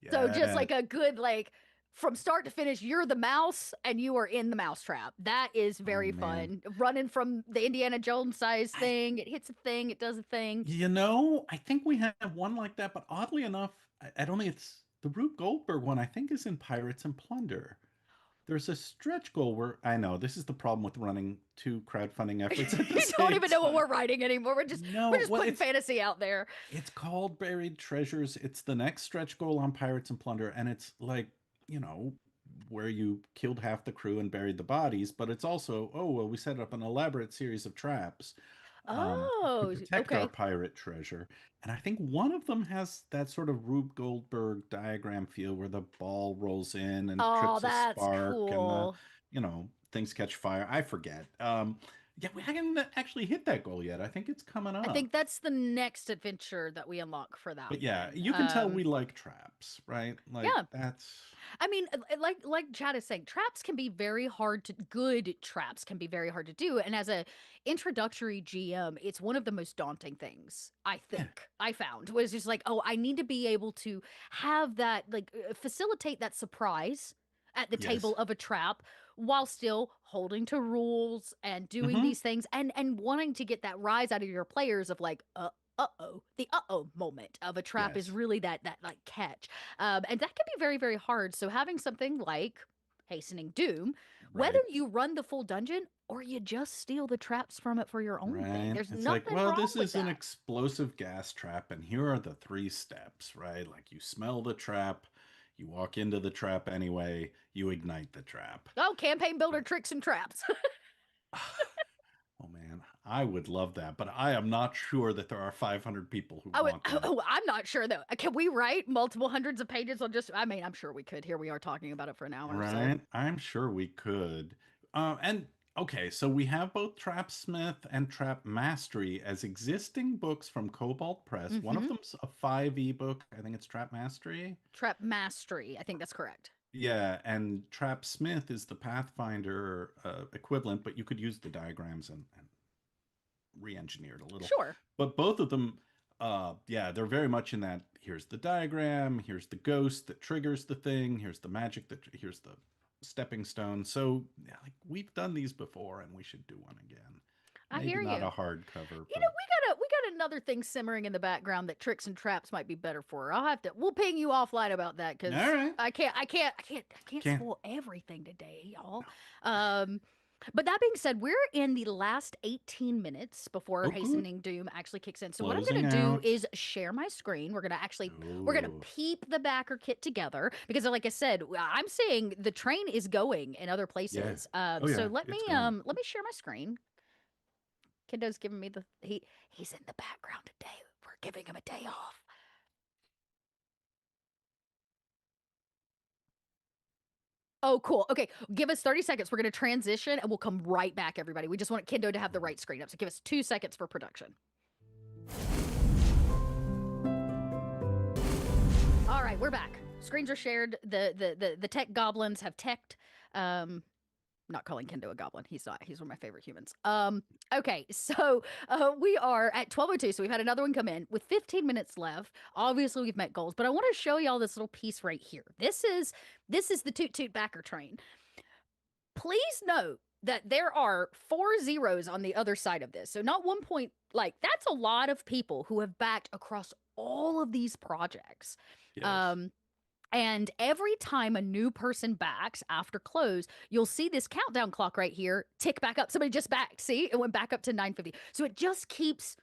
So just yeah, like a good like from start to finish, you're the mouse and you are in the mousetrap. That is Oh very man. fun. Running from the Indiana Jones size I thing, it hits a thing, it does a thing. I think we have one like that, but oddly enough, I don't think it's the Rube Goldberg one. I think is in Pirates and Plunder. There's a stretch goal where I know this is the problem with running two crowdfunding efforts at the We don't same even know what time. we're writing anymore. We're No, just well, putting fantasy out there. it's called Buried Treasures. It's the next stretch goal on Pirates and Plunder, and it's like, you know, where you killed half the crew and buried the bodies, but it's also, oh, well, we set up an elaborate series of traps to Oh, protect our okay. pirate treasure. And I think one of them has that sort of Rube Goldberg diagram feel where the ball rolls in and Oh, trips a that's spark and cool. things catch fire. I forget. Yeah, we haven't actually hit that goal yet. I think it's coming I up. think that's the next adventure that we unlock for that But yeah, one. you can tell we like traps, right? Like Yeah, that's I mean, like Chad is saying, traps can be very hard to good traps can be very hard to do. And as a introductory GM, it's one of the most daunting things I yeah, think I found was just like, oh, I need to be able to have that facilitate that surprise at the table yes. of a trap while still holding to rules and doing Mm-hmm. these things and wanting to get that rise out of your players of like uh-oh, the uh-oh moment of a trap is Yes. really that like catch, and that can be very, very hard. So having something like Hastening Doom, whether Right. you run the full dungeon or you just steal the traps from it for your own thing, Right. there's It's like, nothing well, wrong this with is an that. explosive gas trap, and here are the three steps, right? Like you smell the trap, you walk into the trap anyway, you ignite the trap. Oh, campaign builder tricks and traps. Oh man, I would love that, but I am not sure that there are 500 people who I would, want that. oh, I'm not sure though. Can we write multiple hundreds of pages on just? I mean, I'm sure we could. Here we are talking about it for an hour. So, Right? I'm sure we could. And okay, so we have both Trap Smith and Trap Mastery as existing books from Kobold Press. One of mm-hmm. them's a 5e book. I think it's Trap Mastery. Trap mastery. I think that's correct. Yeah, and Trap Smith is the Pathfinder equivalent, but you could use the diagrams and re-engineer it a little. Sure. But both of them, yeah, they're very much in that. Here's the diagram. Here's the ghost that triggers the thing. Here's the magic that. Here's the stepping stone. So, yeah, like we've done these before, and we should do one again. I Maybe hear not you. a hardcover, You but know, we got another thing simmering in the background that tricks and traps might be better for. I'll have to we'll ping you offline about that all because right. I can't Can't. spoil everything today, y'all. No. Um but that being said, we're in the last 18 minutes before Oh, good. Hastening Doom actually kicks in. So what I'm Closing gonna do out. is share my screen. We're gonna Oh, peep the backer kit together because like I said, I'm saying the train is going in other yeah. places. Oh, So yeah. It's going. let me share my screen. Kendo's giving me he's in the background today. We're giving him a day off. Oh, cool. Okay, give us 30 seconds. We're going to transition and we'll come right back, everybody. We just want Kendo to have the right screen up. So give us 2 seconds for production. All right, we're back. Screens are shared. The tech goblins have teched. Not calling Kendo a goblin. He's not. He's one of my favorite humans. Okay, so we are at 12:02. So we've had another one come in with 15 minutes left. Obviously, we've met goals, but I want to show y'all this little piece right here. This is the Toot Toot Backer train. Please note that there are 4 zeros on the other side of this. So not 1 point. Like that's a lot of people who have backed across all of these projects. Yes. Um, and every time a new person backs after close, you'll see this countdown clock right here tick back up. Somebody just backed. See, it went back up to 950. So it just keeps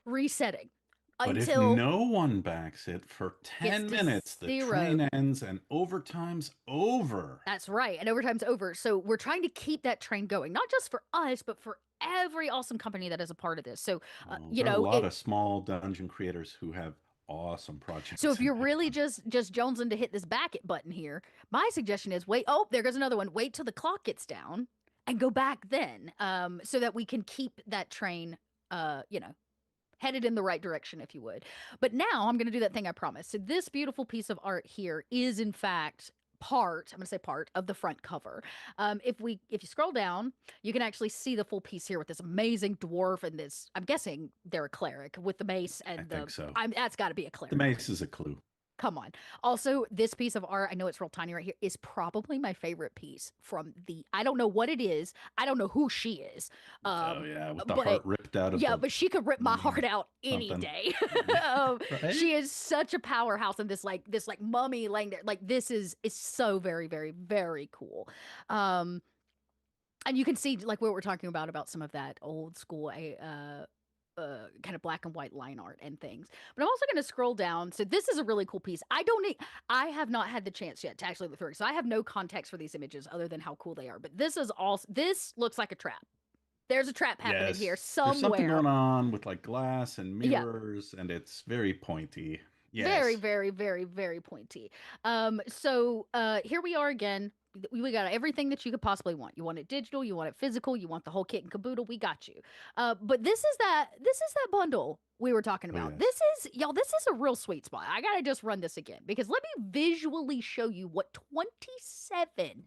resetting But if until no one backs it for gets 10 to minutes, the zero. train ends and overtime's over. That's right. And overtime's over. So we're trying to keep that train going, not just for us, but for every awesome company that is a part of this. So, Oh, there are a lot of small dungeon creators who have awesome so projects if in you're that really con. just jonesing to hit this back it button here, my suggestion is wait. Oh, there goes another one. Wait till the clock gets down and go back then, so that we can keep that train, headed in the right direction, if you would. But now I'm going to do that thing I promised. So this beautiful piece of art here is in fact I'm going to say part of the front cover. If you scroll down, you can actually see the full piece here with this amazing dwarf and this. I'm guessing they're a cleric with the mace I and think so. that's got to be a The cleric. mace is a clue. Come on. Also, this piece of art, I know it's real tiny right here, is probably my favorite piece from the. I don't know what it is. I don't know who she is. Oh Um, yeah, with the but heart ripped out of yeah, the but she could rip my heart knee, out any something. day. Yeah. Right? She is such a powerhouse, and this like mummy laying there, like this is so very very very cool. Um, and you can see like what we're talking about some of that old school kind of black and white line art and things. But I'm also going to scroll down. So this is a really cool piece. I have not had the chance yet to actually look through it. So I have no context for these images other than how cool they are. But this is all. This looks like a trap. There's a trap happening here Yes. There's something somewhere. going on with like glass and Yeah, mirrors, and it's very pointy. very, Yes. very, very, very pointy. So here we are again. We got everything that you could possibly want. You want it digital, you want it physical, you want the whole kit and caboodle. We got you. But this is that bundle we were talking Oh about. yes. This is a real sweet spot. I gotta just run this again because let me visually show you what 27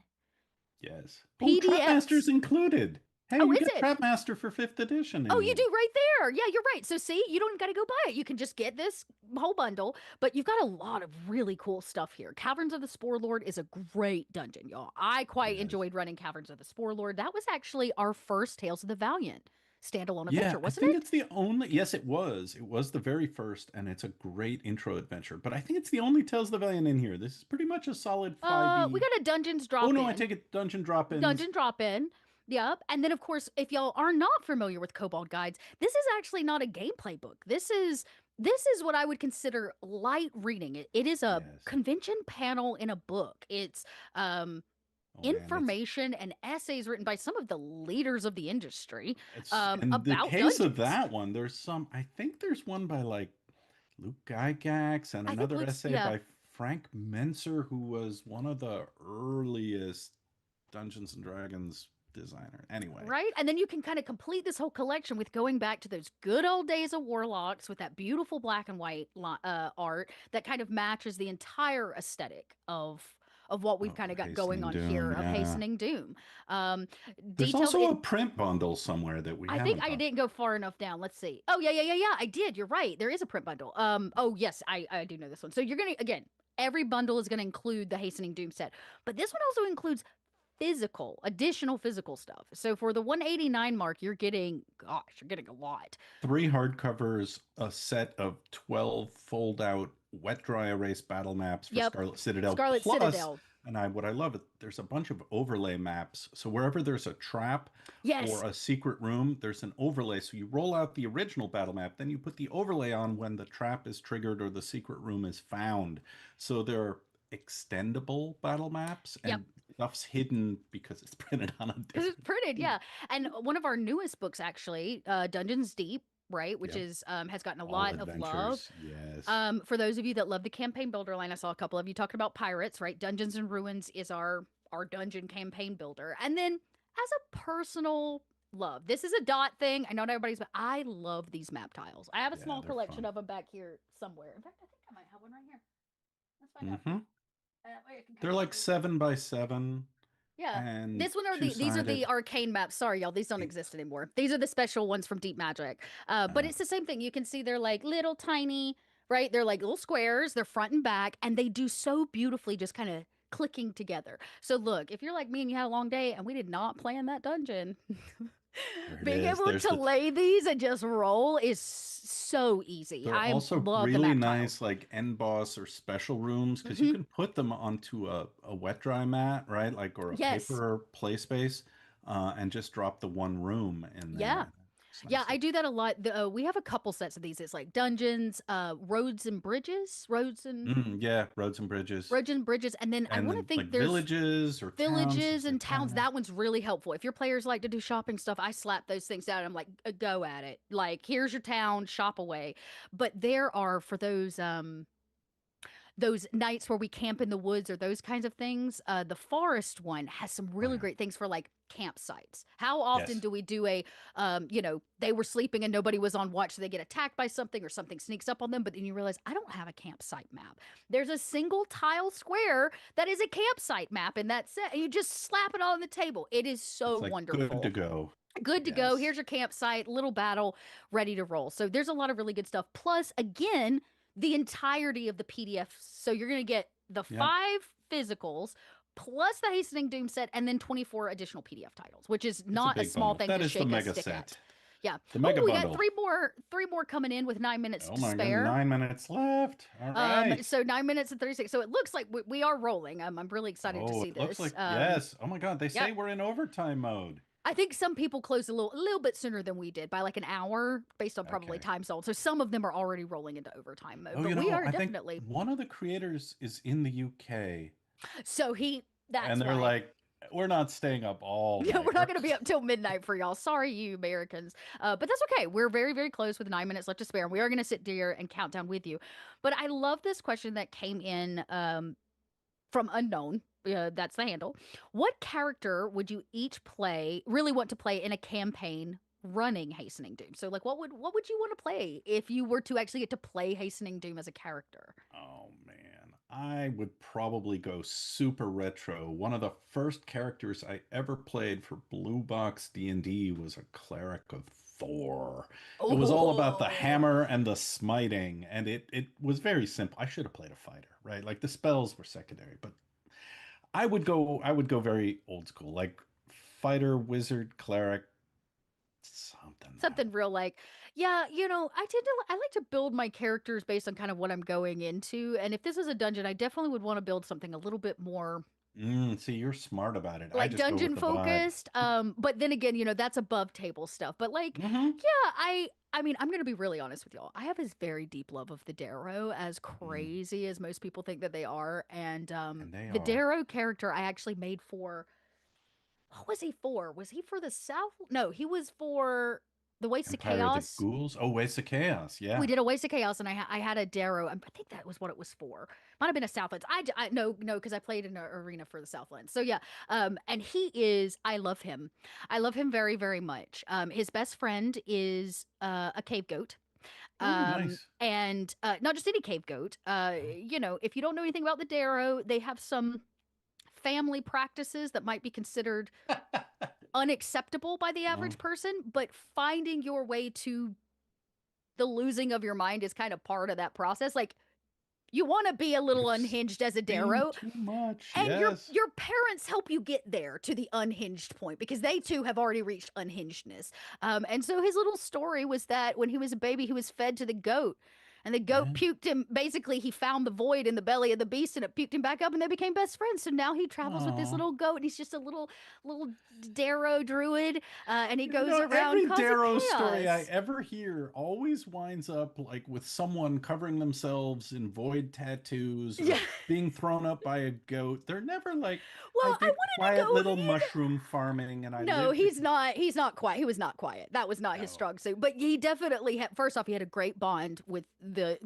Yes. Oh, PDFs. Trapmaster's included. Hey, Oh, you is get it? Trapmaster for 5th edition Oh, in you here. do right there. Yeah, you're right. So see, you don't got to go buy it. You can just get this whole bundle, but you've got a lot of really cool stuff here. Caverns of the Spore Lord is a great dungeon, y'all. I quite Yes. enjoyed running Caverns of the Spore Lord. That was actually our first Tales of the Valiant standalone Yeah, adventure, I wasn't think it? it's the only. Yes, it was. It was the very first, and it's a great intro adventure. But I think it's the only Tales of the Valiant in here. This is pretty much a solid We 5e. got a dungeons Oh drop no, I in. take it dungeon drop-ins. Dungeon drop in. Yep. And then, of course, if y'all are not familiar with Kobold Guides, this is actually not a gameplay book. This is what I would consider light reading. It is a Yes. convention panel in a book. It's um, Oh man, information and essays written by some of the leaders of the industry it's in the about case of dungeons. that one, there's some. I think there's one by like Luke Gygax and I think another Luke's, essay yeah, by Frank Menser, who was one of the earliest Dungeons and Dragons designer. Anyway, right? And then you can kind of complete this whole collection with going back to those good old days of Warlocks with that beautiful black and white art that kind of matches the entire aesthetic of what we've oh, kind of got going Hastening on Doom, here of yeah. Hastening Doom. Um, There's detailed also it. a print bundle somewhere that we I think haven't I talked didn't go far enough down. Let's see. Oh yeah. I did. You're right. There is a print bundle. Oh yes, I do know this one. So you're gonna again. Every bundle is going to include the Hastening Doom set, but this one also includes additional physical stuff. So for the 189 mark, you're getting a lot. 3 hardcovers, a set of 12 fold out wet dry erase battle maps for Yep. Scarlet Citadel. Scarlet Plus, Citadel. and what I love it, there's a bunch of overlay maps. So wherever there's a trap or Yes. a secret room, there's an overlay. So you roll out the original battle map, then you put the overlay on when the trap is triggered or the secret room is found. So they're extendable battle maps Yep. and stuff's hidden because it's printed on a Because it's different printed, sheet. yeah. And one of our newest books, actually, Dungeons Deep, right, which Yep. is has gotten a All lot of love. adventures. Yes. For those of you that love the campaign builder line, I saw a couple of you talking about pirates, right? Dungeons and Ruins is our dungeon campaign builder. And then as a personal love, this is a dot thing. I know not everybody's, but I love these map tiles. I have a Yeah, small they're collection fun. of them back here somewhere. In fact, I think I might have one right here. Let's find out. Hmm. That way I can kind They're of like show you. 7 by 7 Yeah. and This one are two these are the sided. arcane maps. Sorry, y'all, these don't exist anymore. These are the special ones from Deep Magic. But Uh, it's the same thing. You can see they're like little tiny, right? They're like little squares, they're front and back, and they do so beautifully just kind of clicking together. So look, if you're like me and you had a long day and we did not plan that dungeon, there it being is. able There's to the. lay these and just roll is so easy. There are I also love the really map tiles. nice like end boss or special rooms because you Hmm. can put them onto a wet dry mat, right? Like or a Yes. paper play space, and just drop the one room in Yeah. there. It's Yeah, nice I to. do that a lot. We have a couple sets of these. It's like dungeons, roads and bridges, Yeah, roads and bridges, and then I and want to then like think there's villages or towns villages is your and towns. path. That one's really helpful. If your players like to do shopping stuff, I slap those things down. I'm like, go at it. Like, here's your town, shop away. But there are for those nights where we camp in the woods or those kinds of things. The forest one has some Oh really yeah. great things for like campsites. How often Yes. do we do they were sleeping and nobody was on watch, so they get attacked by something or something sneaks up on them, but then you realize I don't have a campsite map. There's a single tile square that is a campsite map in that set, and you just slap it on the table. It is so It's like good to wonderful. go. Good to go. Yes. Here's your campsite, little battle, ready to roll. So there's a lot of really good stuff. Plus, again, the entirety of the PDF. So you're going to get the Yep. 5 physicals plus the Hastening Doom set and then 24 additional PDF titles, which is It's a not a big small bundle. thing That to is the shake a mega stick set. at. Yeah. The Oh, mega we got bundle. three more coming in with 9 minutes Oh to my god, spare. 9 minutes left. All right. So 9 minutes and 36. So it looks like we are rolling. I'm really excited to Oh, see it looks this. like yes. Oh my god, they say Yep. we're in overtime mode. I think some people closed a little bit sooner than we did by like an hour based on probably Okay. time zone. So some of them are already rolling into overtime mode, Oh, but we are I think definitely. one of the creators is in the UK, So and that's they're why. like, we're not staying up all Yeah, night. we're not going to be up till midnight for y'all. Sorry, you Americans. But that's okay. We're very, very close with 9 minutes left to spare. And we are going to sit there and count down with you. But I love this question that came in from Unknown. That's the handle. What character would you each really want to play in a campaign running Hastening Doom? So, like, what would you want to play if you were to actually get to play Hastening Doom as a character? Oh man, I would probably go super retro. One of the first characters I ever played for Blue Box D&D was a cleric of Thor. It was all about the Oh, hammer and the smiting, and it was very simple. I should have played a fighter, right? Like the spells were secondary, but I would go very old school, like fighter, wizard, cleric, something that. something real like, yeah, I like to build my characters based on kind of what I'm going into. And if this is a dungeon, I definitely would want to build something a little bit more See, you're smart about it. I like just go with dungeon the vibe. focused. But then again, that's above table stuff. But like, Mm-hmm. yeah, I mean, I'm gonna be really honest with y'all. I have this very deep love of the Darrow, as Mm, crazy as most people think that they are. And and they the are. Darrow character I actually made for what was he for? Was he for the South? No, he was for the Waste of Empire of the Chaos. Ghouls. Oh, Waste of Chaos. We Yeah. did a Waste of Chaos, and I had a Darrow. I think that was what it was for. Might have been a Southlands. No, because I played in an arena for the Southlands. So yeah, and he is. I love him. I love him very, very much. His best friend is a cave goat. Oh, nice. And not just any cave goat. Oh. If you don't know anything about the Darrow, they have some family practices that might be considered unacceptable by the Oh, average person, but finding your way to the losing of your mind is kind of part of that process. Like you want to be a little you're unhinged as a being Darrow, too much. and your Yes. your parents help you get there to the unhinged point because they too have already reached unhingedness. And so his little story was that when he was a baby, he was fed to the goat. And the goat Yeah. puked him. Basically, he found the void in the belly of the beast, and it puked him back up, and they became best friends. So now he travels with this Oh. little goat, and he's just a little Darrow druid, and he goes around Every causing Darrow story I chaos. ever hear always winds up like with someone covering themselves in void tattoos Yeah. or being thrown up by a goat. They're never like, I Well, I did wanted to quiet go. little mushroom farming and I No, lived. he's not. He's not quiet. He was not quiet. That was not his Oh, strong suit. But he definitely had. First off, he had a great bond with the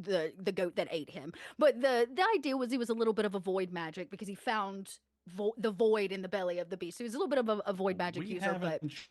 goat that ate him. But the idea was he was a little bit of a void magic because he found the void in the belly of the beast. So he was a little bit of a void magic we user. But haven't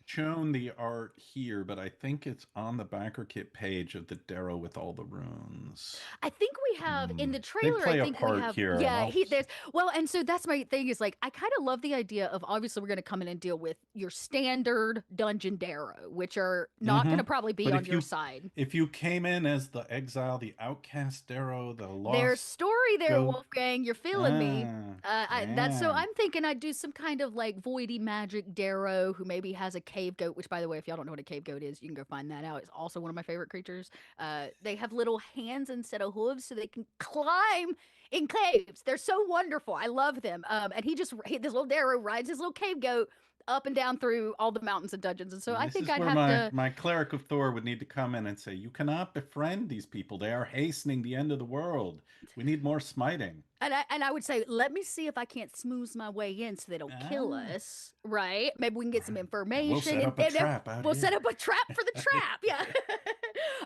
shown the art here, but I think it's on the Backerkit page of the Darrow with all the runes. I think we have in the They trailer. I play a think we part have. here, and Yeah, there's well, and so that's my thing is like I kind of love the idea of obviously we're going to come in and deal with your standard dungeon Darrow, which are not going hmm to probably be But on your side. if you came in as the exile, the outcast Darrow, the There's lost story there, goat, Wolfgang. You're feeling me. ah, That's so. man, I'm thinking I'd do some kind of like voidy magic Darrow who maybe has a cave goat. Which, by the way, if y'all don't know what a cave goat is, you can go find that out. It's also one of my favorite creatures. They have little hands instead of hooves, so they can climb in caves. They're so wonderful. I love them. And this little Darrow rides his little cave goat up and down through all the mountains and dungeons. And so I this think is I'd where have my to. my cleric of Thor would need to come in and say, "You cannot befriend these people. They are hastening the end of the world. We need more smiting." And I would say, let me see if I can't smooth my way in so they don't kill Ah, us, right? Maybe we can get some and we'll information set and, up a and then trap out we'll set here. up a trap for the trap. Yeah.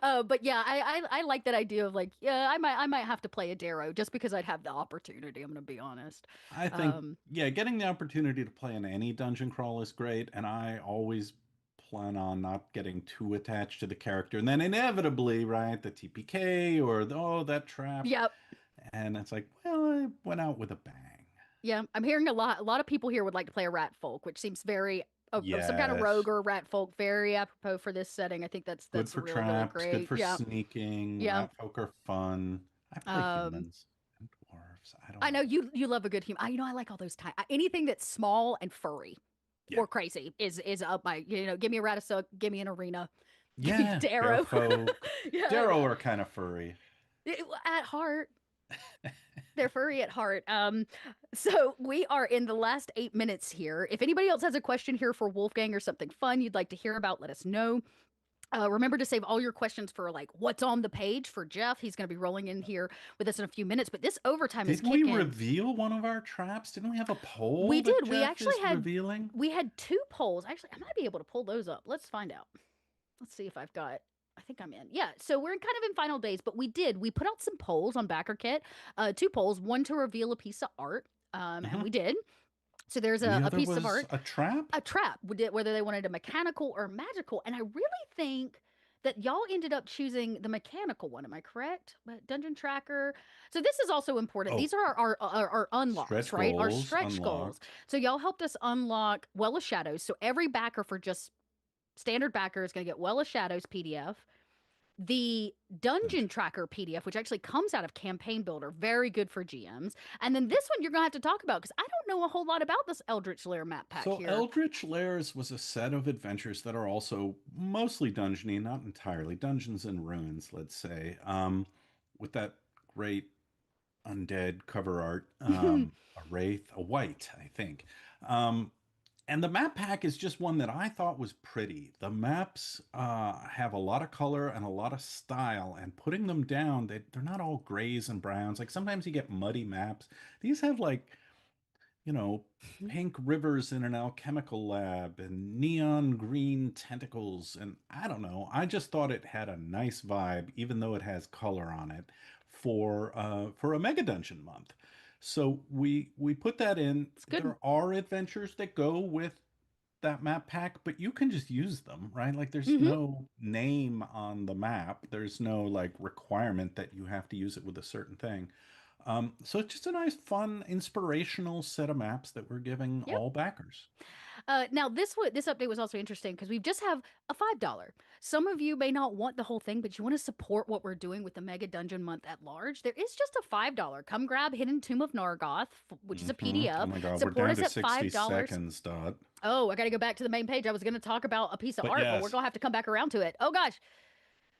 But yeah, I like that idea of like, yeah, I might have to play a Darrow just because I'd have the opportunity. I'm gonna be honest. I think, Um, yeah, getting the opportunity to play in any dungeon crawl is great, and I always plan on not getting too attached to the character. And then inevitably, right, the TPK or oh, that trap, yeah, and it's like, well, I went out with a bang. yeah. I'm hearing a lot of people here would like to play a rat folk, which seems very of some kind of rogue Yes. or rat folk. Very apropos for this setting. I think Good that's for really really traps, good great. for Yeah, sneaking. yeah. Rat folk are fun. I play Um, humans and dwarves. I I don't know know. you love a good human. I like all those anything that's small and furry Yeah. or crazy is up my give me a Ratasuk, give me an arena, give me Yeah. Bear Darrow. folk. Yeah, Darrow yeah. are kind of furry. At heart, they're furry at heart. So we are in the last 8 minutes here. If anybody else has a question here for Wolfgang or something fun you'd like to hear about, let us know. Remember to save all your questions for like what's on the page for Jeff. He's going to be rolling in here with us in a few minutes. But this overtime is Didn't we kicking. reveal one of our traps? Didn't we have a We poll that did. Jeff is revealing? We had two polls. Actually, I might be able to pull those up. Let's find out. Let's see if I've got. I think I'm in. Yeah. So we're kind of in final days, but we did. We put out some polls on Backerkit. Two polls. One to reveal a piece of art, and Hmm. we did. So there's And the a other piece of was art, a trap? a trap, whether they wanted a mechanical or magical. And I really think that y'all ended up choosing the mechanical one. Am I correct? Dungeon Tracker. So this is also important. Oh, These are our unlocks, stretch right? Our goals stretch goals. unlocked. So y'all helped us unlock Well of Shadows. So every backer for just standard backer is going to get Well of Shadows PDF. The Dungeon Dungeon. Tracker PDF, which actually comes out of Campaign Builder, very good for GMs. And then this one you're going to have to talk about because I don't know a whole lot about this Eldritch Lair map pack So here. Eldritch Lairs was a set of adventures that are also mostly dungeony, not entirely Dungeons and Ruins, let's say, with that great undead cover art, a wraith, a white, I think. Um, and the map pack is just one that I thought was pretty. The maps have a lot of color and a lot of style, and putting them down, they're not all grays and browns. Like sometimes you get muddy maps. These have like you know, pink rivers in an alchemical lab and neon green tentacles. And I don't know. I just thought it had a nice vibe, even though it has color on it for a mega dungeon month. So we put that in. It's good. There are adventures that go with that map pack, but you can just use them, right? Like there's Mm-hmm. no name on the map. There's no like requirement that you have to use it with a certain thing. So it's just a nice, fun, inspirational set of maps that we're giving Yep. all backers. Now this update was also interesting because we just have a $5. Some of you may not want the whole thing, but you want to support what we're doing with the Mega Dungeon Month at large. There is just a $5. Come grab Hidden Tomb of Nargoth, which is a Oh PDF. my God, we're Support down us to at 60 $5. seconds, Dot. Oh, I got to go back to the main page. I was going to talk about a piece of But art, but we're yes. going to have to come back around to it. Oh gosh.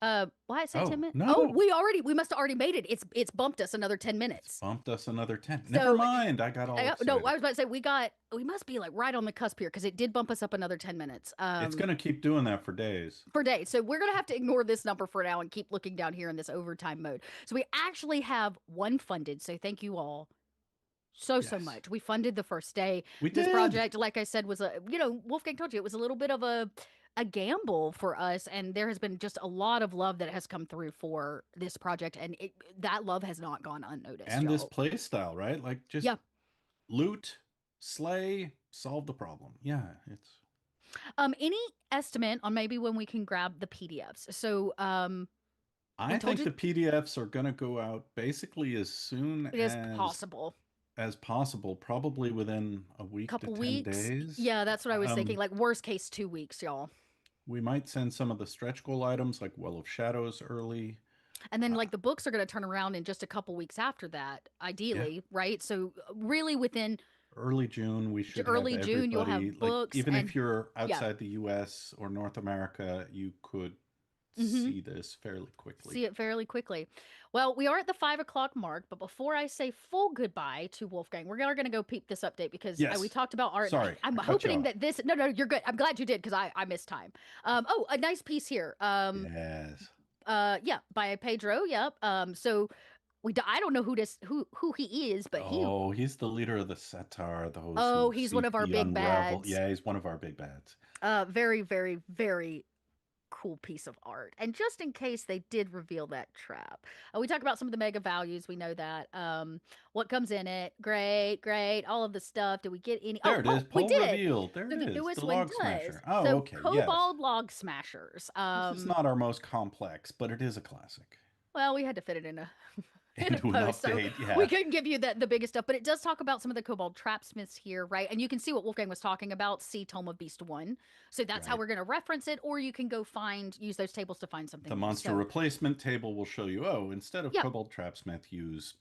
Why it say 10 Oh, minutes? Oh, no. we must have already made it. It's bumped us another 10 It's minutes. bumped us another 10. Never So mind. I got all no, I excited. was about to say we must be like right on the cusp here because it did bump us up another 10 minutes. It's going to keep doing that for days. For days. So we're gonna have to ignore this number for now and keep looking down here in this overtime mode. So we actually have one funded. So thank you all so Yes. much. We funded the first day. We This did. project, like I said, was Wolfgang told you it was a little bit of a gamble for us, and there has been just a lot of love that has come through for this project, and that love has not gone unnoticed, And this y'all. play style, right? Like just Yeah. loot, slay, solve the problem. Yeah, it's. Any estimate on maybe when we can grab the PDFs? So we I told think you the PDFs are going to go out basically as soon it is possible. as possible, probably within a week to Couple 10 weeks. days. Yeah, that's what I was thinking. Um, Like worst case 2 weeks, y'all. we might send some of the stretch goal items like Well of Shadows early. And then Uh, like the books are going to turn around in just a couple weeks after that, yeah, ideally, right? So really within early June, we should have early June you'll everybody, have like, books even and if you're yeah. outside the US or North America, you could Mhm. see this fairly quickly. See it fairly quickly. Well, we are at the 5 o'clock mark, but before I say full goodbye to Wolfgang, we're going to go peep this update because we Yes. talked about art. And Sorry, I'm I cut you hoping off. that this. No, you're good. I'm glad you did because I missed time. Oh, a nice piece here. Yes. Yeah, by Pedro. Yep. So I don't know who he is, but he Oh, he's the leader of the Satar, those oh who he's one seek of our the big unravel. bads. Yeah, he's one of our big bads. Very very cool piece of art. And just in case they did reveal that trap, we talk about some of the mega values. We know that. What comes in it? Great, all of the stuff. Did we get any? There it is. We Poll did. revealed. There So it the is. The newest one log does. smasher. Oh, So okay. Yes. Kobold Log Smashers. This is not our most complex, but it is a classic. Well, we had to fit it in a in a into an post. So update. we Yeah, couldn't give you the biggest stuff, but it does talk about some of the Kobold Trapsmiths here, right? And you can see what Wolfgang was talking about. See Tome of Beast 1. So that's how right. we're going to reference it, or you can go use those tables to find The something new. monster So, replacement table will show you, oh, instead of yep. Kobold Trapsmith, use,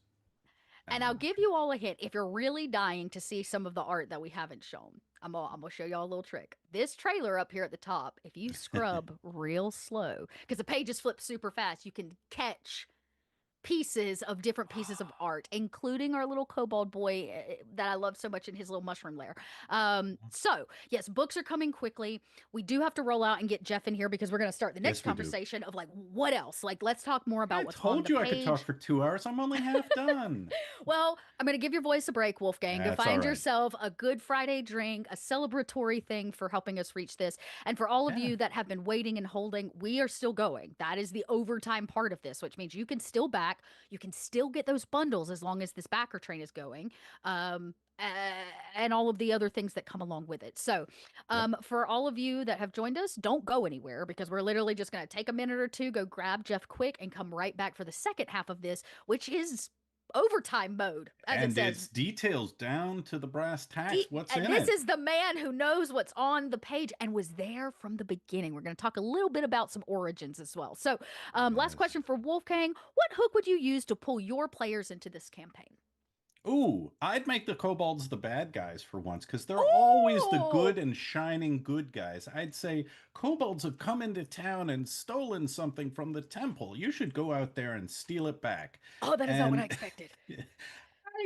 And I'll give you all a hint if you're really dying to see some of the art that we haven't shown. I'm gonna show y'all a little trick. This trailer up here at the top, if you scrub real slow, because the pages flip super fast, you can catch pieces of different pieces of art, including our little kobold boy that I love so much in his little mushroom lair. So, yes, books are coming quickly. We do have to roll out and get Jeff in here because we're going to start the next Yes, we do. conversation of like, what else? Like, let's talk more about I what's on told the you I could talk page. for 2 hours. I'm only half done. Well, I'm going to give your voice a break, Wolfgang. Go That's all find right. yourself a Good Friday drink, a celebratory thing for helping us reach this. And for all of Yeah. you that have been waiting and holding, we are still going. That is the overtime part of this, which means you can still back. You can still get those bundles as long as this backer train is going. Uh, and all of the other things that come along with it. So, Yep. for all of you that have joined us, don't go anywhere because we're literally just going to take a minute or two, go grab Jeff quick, and come right back for the second half of this, which is overtime mode, as it And says. it's details down to the brass tacks. What's And in this it? is the man who knows what's on the page and was there from the beginning. We're going to talk a little bit about some origins as well. So, last Yes. question for Wolfgang. What hook would you use to pull your players into this campaign? Ooh, I'd make the kobolds the bad guys for once, because they're always the Oh, good and shining good guys. I'd say kobolds have come into town and stolen something from the temple. You should go out there and steal it back. oh, that is not what I And, expected.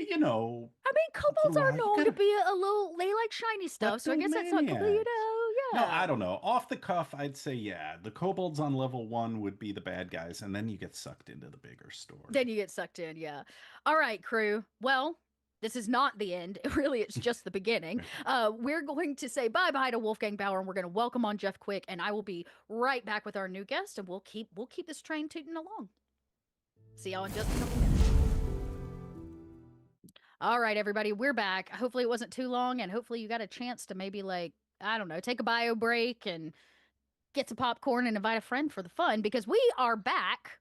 you know, I mean, once in a kobolds are while, you known to gotta be a little, they like shiny stuff. So I guess that's not completely, kleptomaniacs. No, yeah. I don't know. Off the cuff, I'd say, yeah, the kobolds on level one would be the bad guys, and then you get sucked into the bigger story. Then you get sucked in, yeah. All right, crew. Well, this is not the end. Really, it's just the beginning. We're going to say bye bye to Wolfgang Bauer, and we're going to welcome on Jeff Quick, and I will be right back with our new guest, and we'll keep this train tooting along. See y'all in just a couple minutes. All right, everybody, we're back. Hopefully, it wasn't too long, and hopefully, you got a chance to maybe like I don't know, take a bio break and get some popcorn and invite a friend for the fun because we are back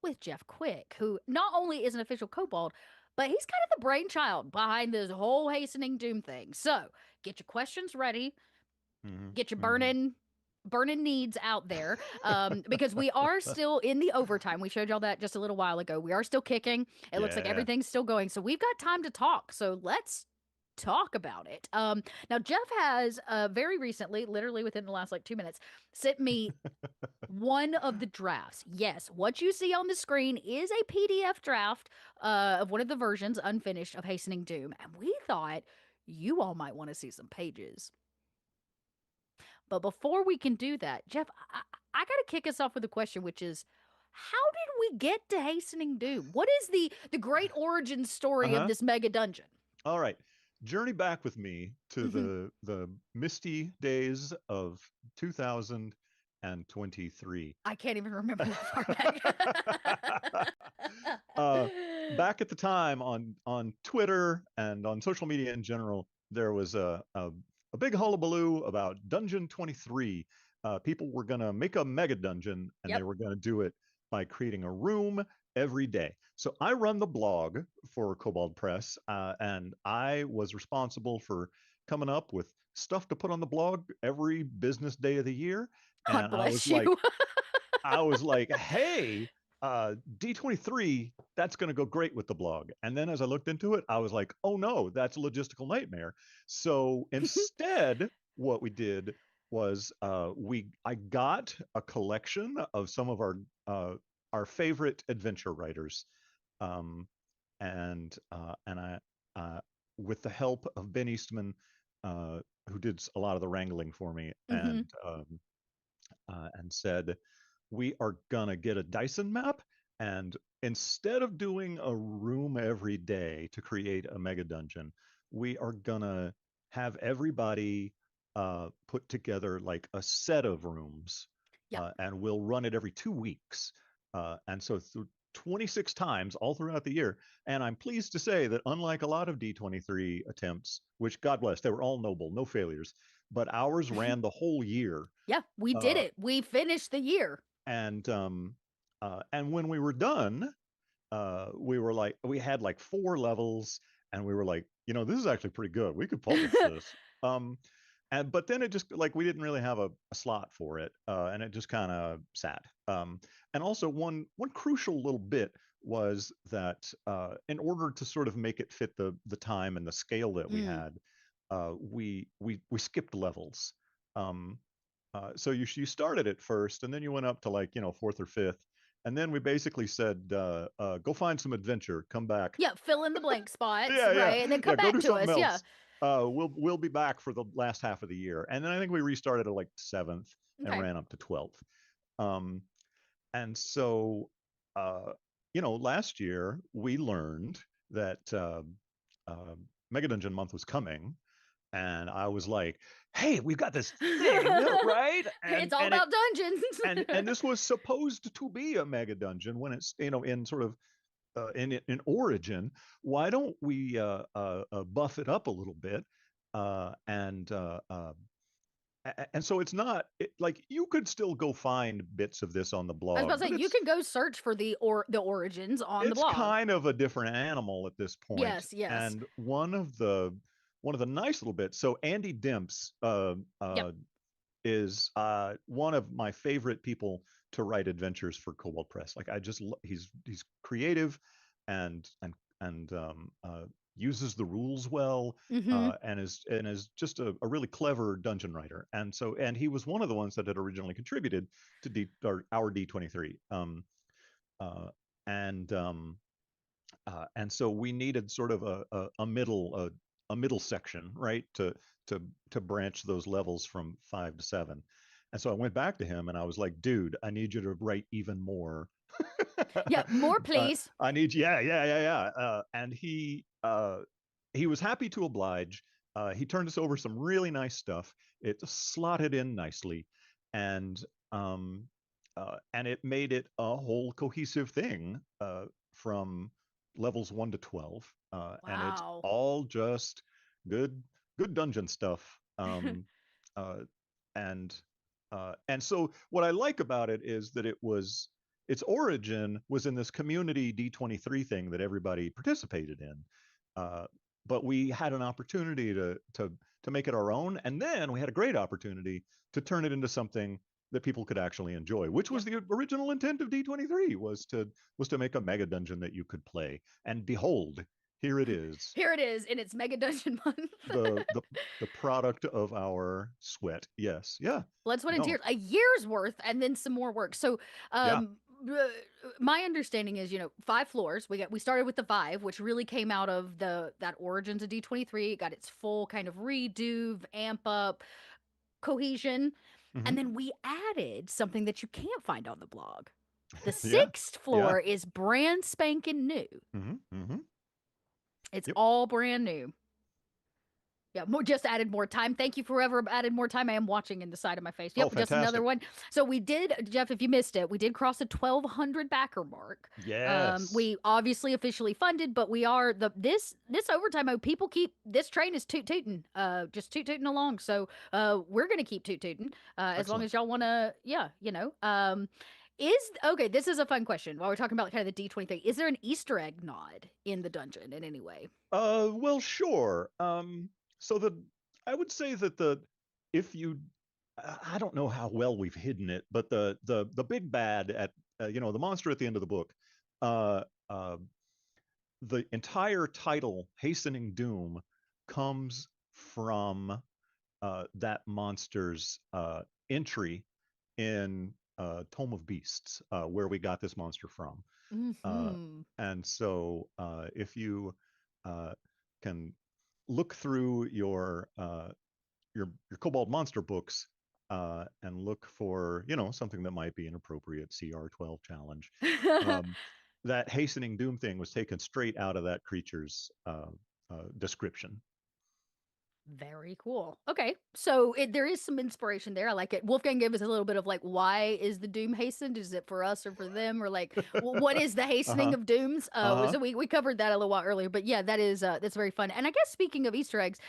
with Jeff Quick, who not only is an official kobold, but he's kind of the brainchild behind this whole Hastening Doom thing. So get your questions ready, Hmm. get your Hmm. burning needs out there because we are still in the overtime. We showed y'all that just a little while ago. We are still kicking. It looks like Yeah. everything's still going. So we've got time to talk. So let's talk about it. Now Jeff has very recently, literally within the last like 2 minutes, sent me one of the drafts. Yes, what you see on the screen is a PDF draft of one of the versions unfinished of Hastening Doom, and we thought you all might want to see some pages. But before we can do that, Jeff, I got to kick us off with a question, which is, how did we get to Hastening Doom? What is the great origin story of Uh-huh. this mega dungeon? All right. Journey back with me to Mhm. the misty days of 2023. I can't even remember that far back. uh, Back at the time on Twitter and on social media in general, there was a big hullabaloo about Dungeon 23. People were gonna make a mega dungeon, and they Yep. were gonna do it by creating a room every day. So I run the blog for Kobold Press, and I was responsible for coming up with stuff to put on the blog every business day of the year. God And bless you. I was like, hey, D23, that's going to go great with the blog. And then as I looked into it, I was like, oh no, that's a logistical nightmare. So instead, what we did was I got a collection of some of our favorite adventure writers, um, and I with the help of Ben Eastman, uh, who did a lot of the wrangling for me, Hmm. and said, we are gonna get a Dyson map, and instead of doing a room every day to create a mega dungeon, we are gonna have everybody put together like a set of rooms, Yep. and we'll run it every 2 weeks. And so through 26 times all throughout the year. And I'm pleased to say that unlike a lot of D23 attempts, which God bless, they were all noble, no failures, but ours ran the whole year. Yeah, we did Uh, it. We finished the year. and and when we were done, we were like, we had like 4 levels, and we were like, this is actually pretty good. We could publish this. But then it just like we didn't really have a slot for it, and it just kind of sat. And also one crucial little bit was that in order to sort of make it fit the time and the scale that we Mm. had, we skipped levels. Um, so you started at first, and then you went up to like fourth or fifth, and then we basically said, go find some adventure, come back. Yeah, fill in the blank spots, Yeah, yeah, right? And then come yeah. Go back do to something us. Yeah. else. We'll be back for the last half of the year, and then I think we restarted at like seventh and Okay. ran up to 12th. Um, and so, uh, last year we learned that uh, Mega Dungeon month was coming, and I was like, "Hey, we've got this thing, right?" It's all about dungeons. And this was supposed to be a mega dungeon when it's in sort of in origin. Why don't we buff it up a little bit? And so it's not like you could still go find bits of this on the I was about blog, to say but you can go search for the origins on the it's blog. kind of a different animal at this point. Yes, yes. And one of the nice little bits. So Andy Dimps Yep. is one of my favorite people to write adventures for Kobold Press. Like I just he's creative and uses the rules well, Mm-hmm. and is just a really clever dungeon writer. And he was one of the ones that had originally contributed to our D23. Uh, and so we needed sort of a middle section, right, to branch those levels from 5 to 7. And so I went back to him and I was like, dude, I need you to write even more. Yeah, more please. I need, yeah, yeah, yeah, yeah. And he was happy to oblige. He turned us over some really nice stuff. It slotted in nicely, and and it made it a whole cohesive thing from levels 1 to 12, and it's Wow. all just good, good dungeon stuff. Uh, and and so what I like about it is that its origin was in this community D23 thing that everybody participated in. Uh, but we had an opportunity to make it our own, and then we had a great opportunity to turn it into something that people could actually enjoy, which Yep. was the original intent of D23, was to make a mega dungeon that you could play. And behold, here it is, Here it is in its Mega Dungeon month. the the the product of our sweat. Yes, yeah, Blood, sweat, and no, tears, a year's worth, and then some more work. So, yeah, my understanding is, 5 floors. We started with the 5, which really came out of that origins of D23. It got its full kind of redo, amp up, cohesion, hmm and then we added something that you can't find on the blog. The yeah, sixth yeah, floor is brand spanking new. hmm It's yep. all brand new. Yeah, just added more time. Thank you, forever added more time. I am watching in the side of my face. Oh, Yep, just another fantastic. one. So we did, Jeff, if you missed it, we did cross the 1,200 backer mark. Yes, We obviously officially funded, but we are this overtime. Oh, people keep this train is toot tooting, just toot tooting along. So we're gonna keep toot tooting as long excellent. as y'all wanna, yeah, Is okay. This is a fun question. While we're talking about kind of the D23, is there an Easter egg nod in the dungeon in any way? Well, sure. So I would say that if you, I don't know how well we've hidden it, but the big bad at, the monster at the end of the book, uh, uh, the entire title, Hastening Doom, comes from that monster's entry in Tome of Beasts, where we got this monster from. Uh, Hmm. and so if you uh, can look through your Kobold monster books and look for something that might be an appropriate CR12 challenge, um, that Hastening Doom thing was taken straight out of that creature's description. Very cool. Okay, so there is some inspiration there. I like it. Wolfgang gave us a little bit of like, why is the doom hastened? Is it for us or for them, or like, what is the Uh hastening huh. of dooms? Uh huh. So we covered that a little while earlier, but yeah, that's very fun. And I guess speaking of Easter eggs,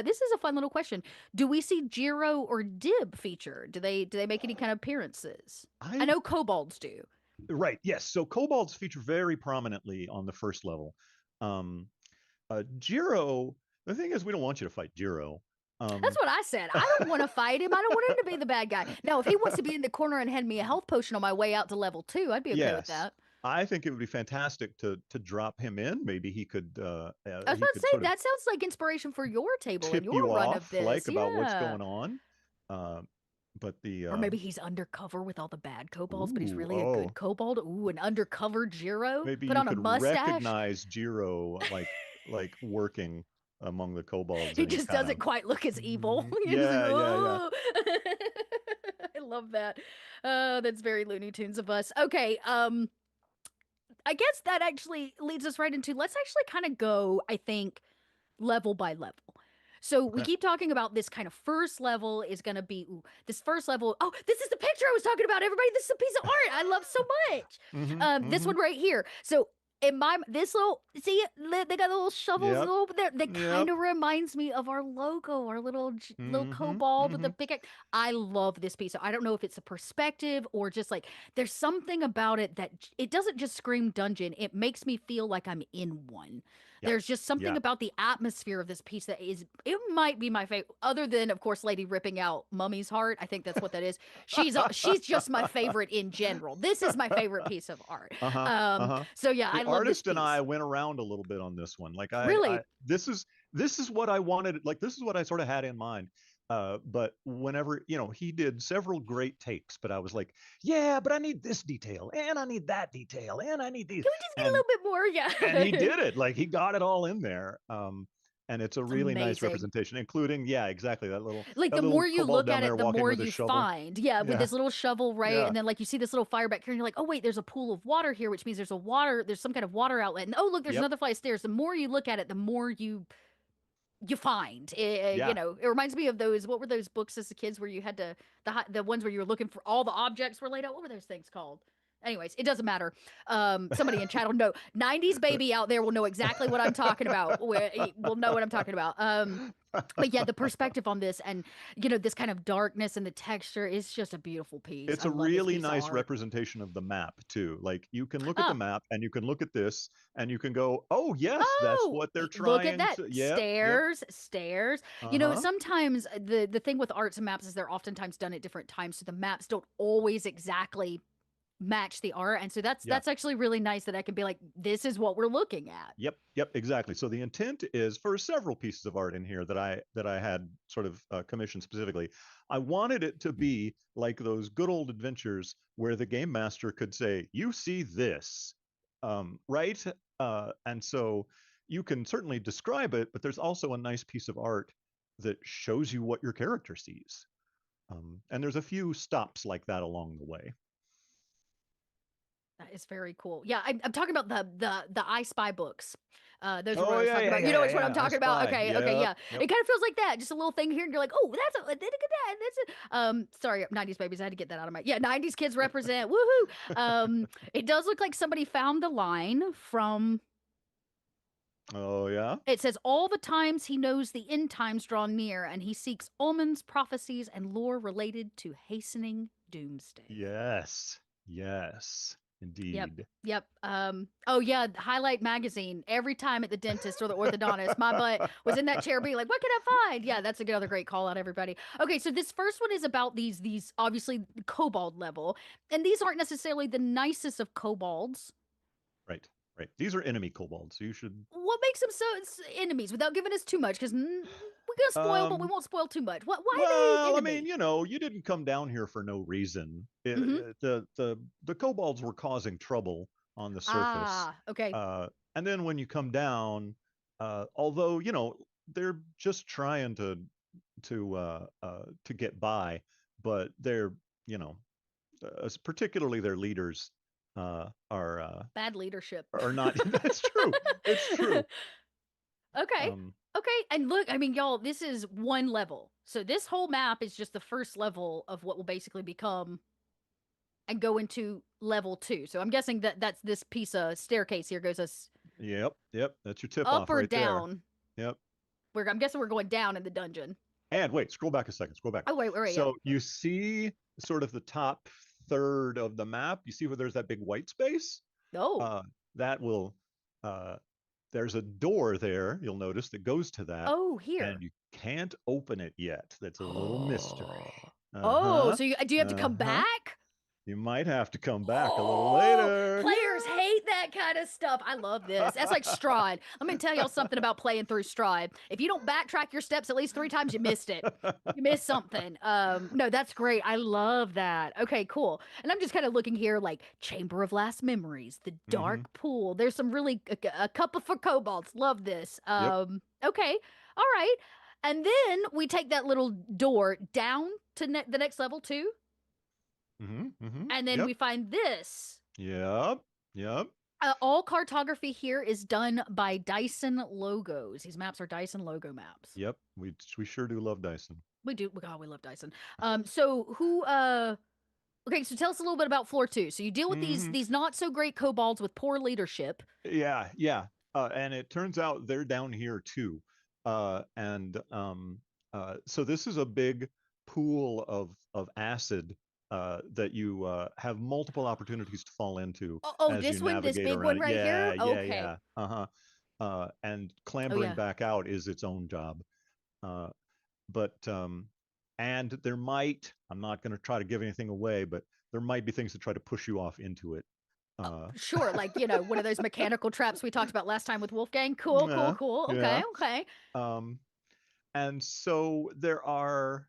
this is a fun little question. Do we see Jiro or Dib feature? Do they make any kind of appearances? I I know kobolds do. Right. Yes. So kobolds feature very prominently on the first level. Um, Jiro. The thing is, we don't want you to fight Jiro. That's Um, what I said. I don't want to fight him. I don't want him to be the bad guy. Now, if he wants to be in the corner and hand me a health potion on my way out to level 2, I'd be okay with yes, that. I think it would be fantastic to drop him in. Maybe I was he about to could say sort of that sounds like inspiration for your table and tip your you run of off, this. like about what's Yeah. going on. Uh, but the Or maybe he's undercover with all the bad kobolds, but he's Ooh. really a good oh, kobold. Ooh, an undercover Jiro. maybe Put you on a could mustache. recognize Jiro like working among the kobolds, He and you just kind doesn't of quite look as evil. He's just like, yeah, yeah, yeah. oh. I love that. That's very Looney Tunes of us. Okay, I guess that actually leads us right into let's actually kind of go, I think, level by level. So we Okay. keep talking about this kind of first level is going to be this first level. Oh, this is the picture I was talking about. Everybody, this is a piece of art I love so much. Mm-hmm. This Mm-hmm. one right here. So in my this little see they got the little shovels Yep. over there that kind Yep. of reminds me of our logo, our little Mm-hmm. kobold with Mm-hmm. the pickaxe. I love this piece. So I don't know if it's a perspective or just like there's something about it that it doesn't just scream dungeon. It makes me feel like I'm in one. Yeah. There's just something Yeah. about the atmosphere of this piece that is, it might be my favorite, other than, of course, Lady ripping out Mummy's heart. I think that's what that is. She's just my favorite in general. This is my favorite piece of art. Uh-huh. Uh-huh. So yeah, The I love this artist and I piece. went around a little bit on this one. Like I Really? this is what I wanted, like this is what I sort of had in mind. But whenever, he did several great takes, but I was like, yeah, but I need this detail, and I need that detail, and I need these. Can we just get a And little bit more? and he Yeah. did it. Like he got it all in there. And it's a It's really nice amazing. representation, including, yeah, exactly, that little Like that the little more you kobold look down at there it, the walking more with his you shovel. find. Yeah, with Yeah. this little shovel, right? Yeah. And then like you see this little fire back here, and you're like, oh wait, there's a pool of water here, which means there's some kind of water outlet. And oh look, there's Yep. another flight of stairs. The more you look at it, the more you find. Yeah. It reminds me of those. What were those books as the kids where you had to the ones where you were looking for all the objects were laid out? What were those things called? Anyways, it doesn't matter. Somebody in chat will know. 90s baby out there will know exactly what I'm talking about. Will know what I'm talking about. But yeah, the perspective on this and this kind of darkness and the texture is just a beautiful piece. It's I a love this really piece of nice art. representation of the map too. Like you can look at the Ah, map and you can look at this and you can go, "Oh, yes, that's oh, what they're look at trying that. to." Yep, yep. Stairs, stairs. Uh-huh. Sometimes the thing with arts and maps is they're oftentimes done at different times, so the maps don't always exactly match the art. And so that's Yeah. that's actually really nice that I can be like, this is what we're looking at. Yep, yep, exactly. So the intent is for several pieces of art in here that I had sort of commissioned specifically. I wanted it to be like those good old adventures where the game master could say, "You see this, right?" And so you can certainly describe it, but there's also a nice piece of art that shows you what your character sees. And there's a few stops like that along the way. That is very cool. Yeah, I'm talking about the I Spy books. Those are what Oh I was yeah, talking yeah, about. You yeah, know yeah, which one I'm yeah. I talking about? spy. Okay, okay, Yep, yeah. yep. It kind of feels like that. Just a little thing here, and you're like, oh, look at that. That's it. Sorry, 90s babies. I had to get that out of my 90s kids represent. Woohoo! It does look like somebody found the line from. Oh yeah. It says all the times he knows the end times draw near, and he seeks omens, prophecies, and lore related to hastening doomsday. Yes. Yes. Yep. Indeed. Yep. Oh yeah, Highlight magazine. Every time at the dentist or the orthodontist, my butt was in that chair being like, what can I find? Yeah, that's another great call out, everybody. Okay, so this first one is about these obviously kobold level. And these aren't necessarily the nicest of kobolds. Right. Right. These are enemy kobolds. So you should What makes them so enemies without giving us too much? Because we're gonna spoil, but we um won't spoil too much. Why are they well, I mean, enemy? you didn't come down here for no reason. Mm-hmm. The kobolds were causing trouble on the surface. Ah, okay. Uh and then when you come down, although, they're just trying to get by, but they're, you know, particularly their leaders Bad leadership. are not that's true. It's true. Okay. Um Okay. And look, I mean, y'all, this is one level. So this whole map is just the first level of what will basically become and go into level 2. So I'm guessing that that's this piece of staircase here goes us Yep, yep. That's your tip up off or right there. down. Yep. I'm guessing we're going down in the dungeon. And wait, scroll back a second. Scroll back. Oh, wait, yeah. So you see sort of the top third of the map, you see where there's that big white space? Oh. Uh, that will, uh, there's a door there, you'll notice, that goes to that, Oh, and here. you can't open it yet. That's a little mystery. Oh, Uh-huh. so do you have to come Uh-huh. back? You might have to come back a little Oh, later. players hate that kind of stuff. I love this. That's like Stride. Let me tell y'all something about playing through Stride. If you don't backtrack your steps at least 3 times, you missed it. You missed something. No, that's great. I love that. Okay, cool. And I'm just kind of looking here like Chamber of Last Memories, the Mm-hmm. Dark Pool. There's some really a couple for kobolds. Love this. Yep. Okay. All right. And then we take that little door down to the next level too. Mm-hmm. Mm-hmm. And then Yep. we find this. Yep. Yep. All cartography here is done by Dyson logos. These maps are Dyson logo maps. Yep. We sure do love Dyson. We do. God, we love Dyson. So who? Okay, so tell us a little bit about floor two. So you deal with Mm-hmm. these not so great kobolds with poor leadership. Yeah, yeah. And it turns out they're down here too. And so this is a big pool of acid that you have multiple opportunities to fall into Oh, as you this one, this navigate big around one it. right here. Yeah, yeah, Okay. yeah. Uh-huh. And Oh clambering yeah. back out is its own job. Uh, but and there might, I'm not going to try to give anything away, but there might be things that try to push you off into it. Uh, Sure, like one of those mechanical traps we talked about last time with Wolfgang. Cool, cool, yeah, cool. Okay, yeah. okay. Um, and so there are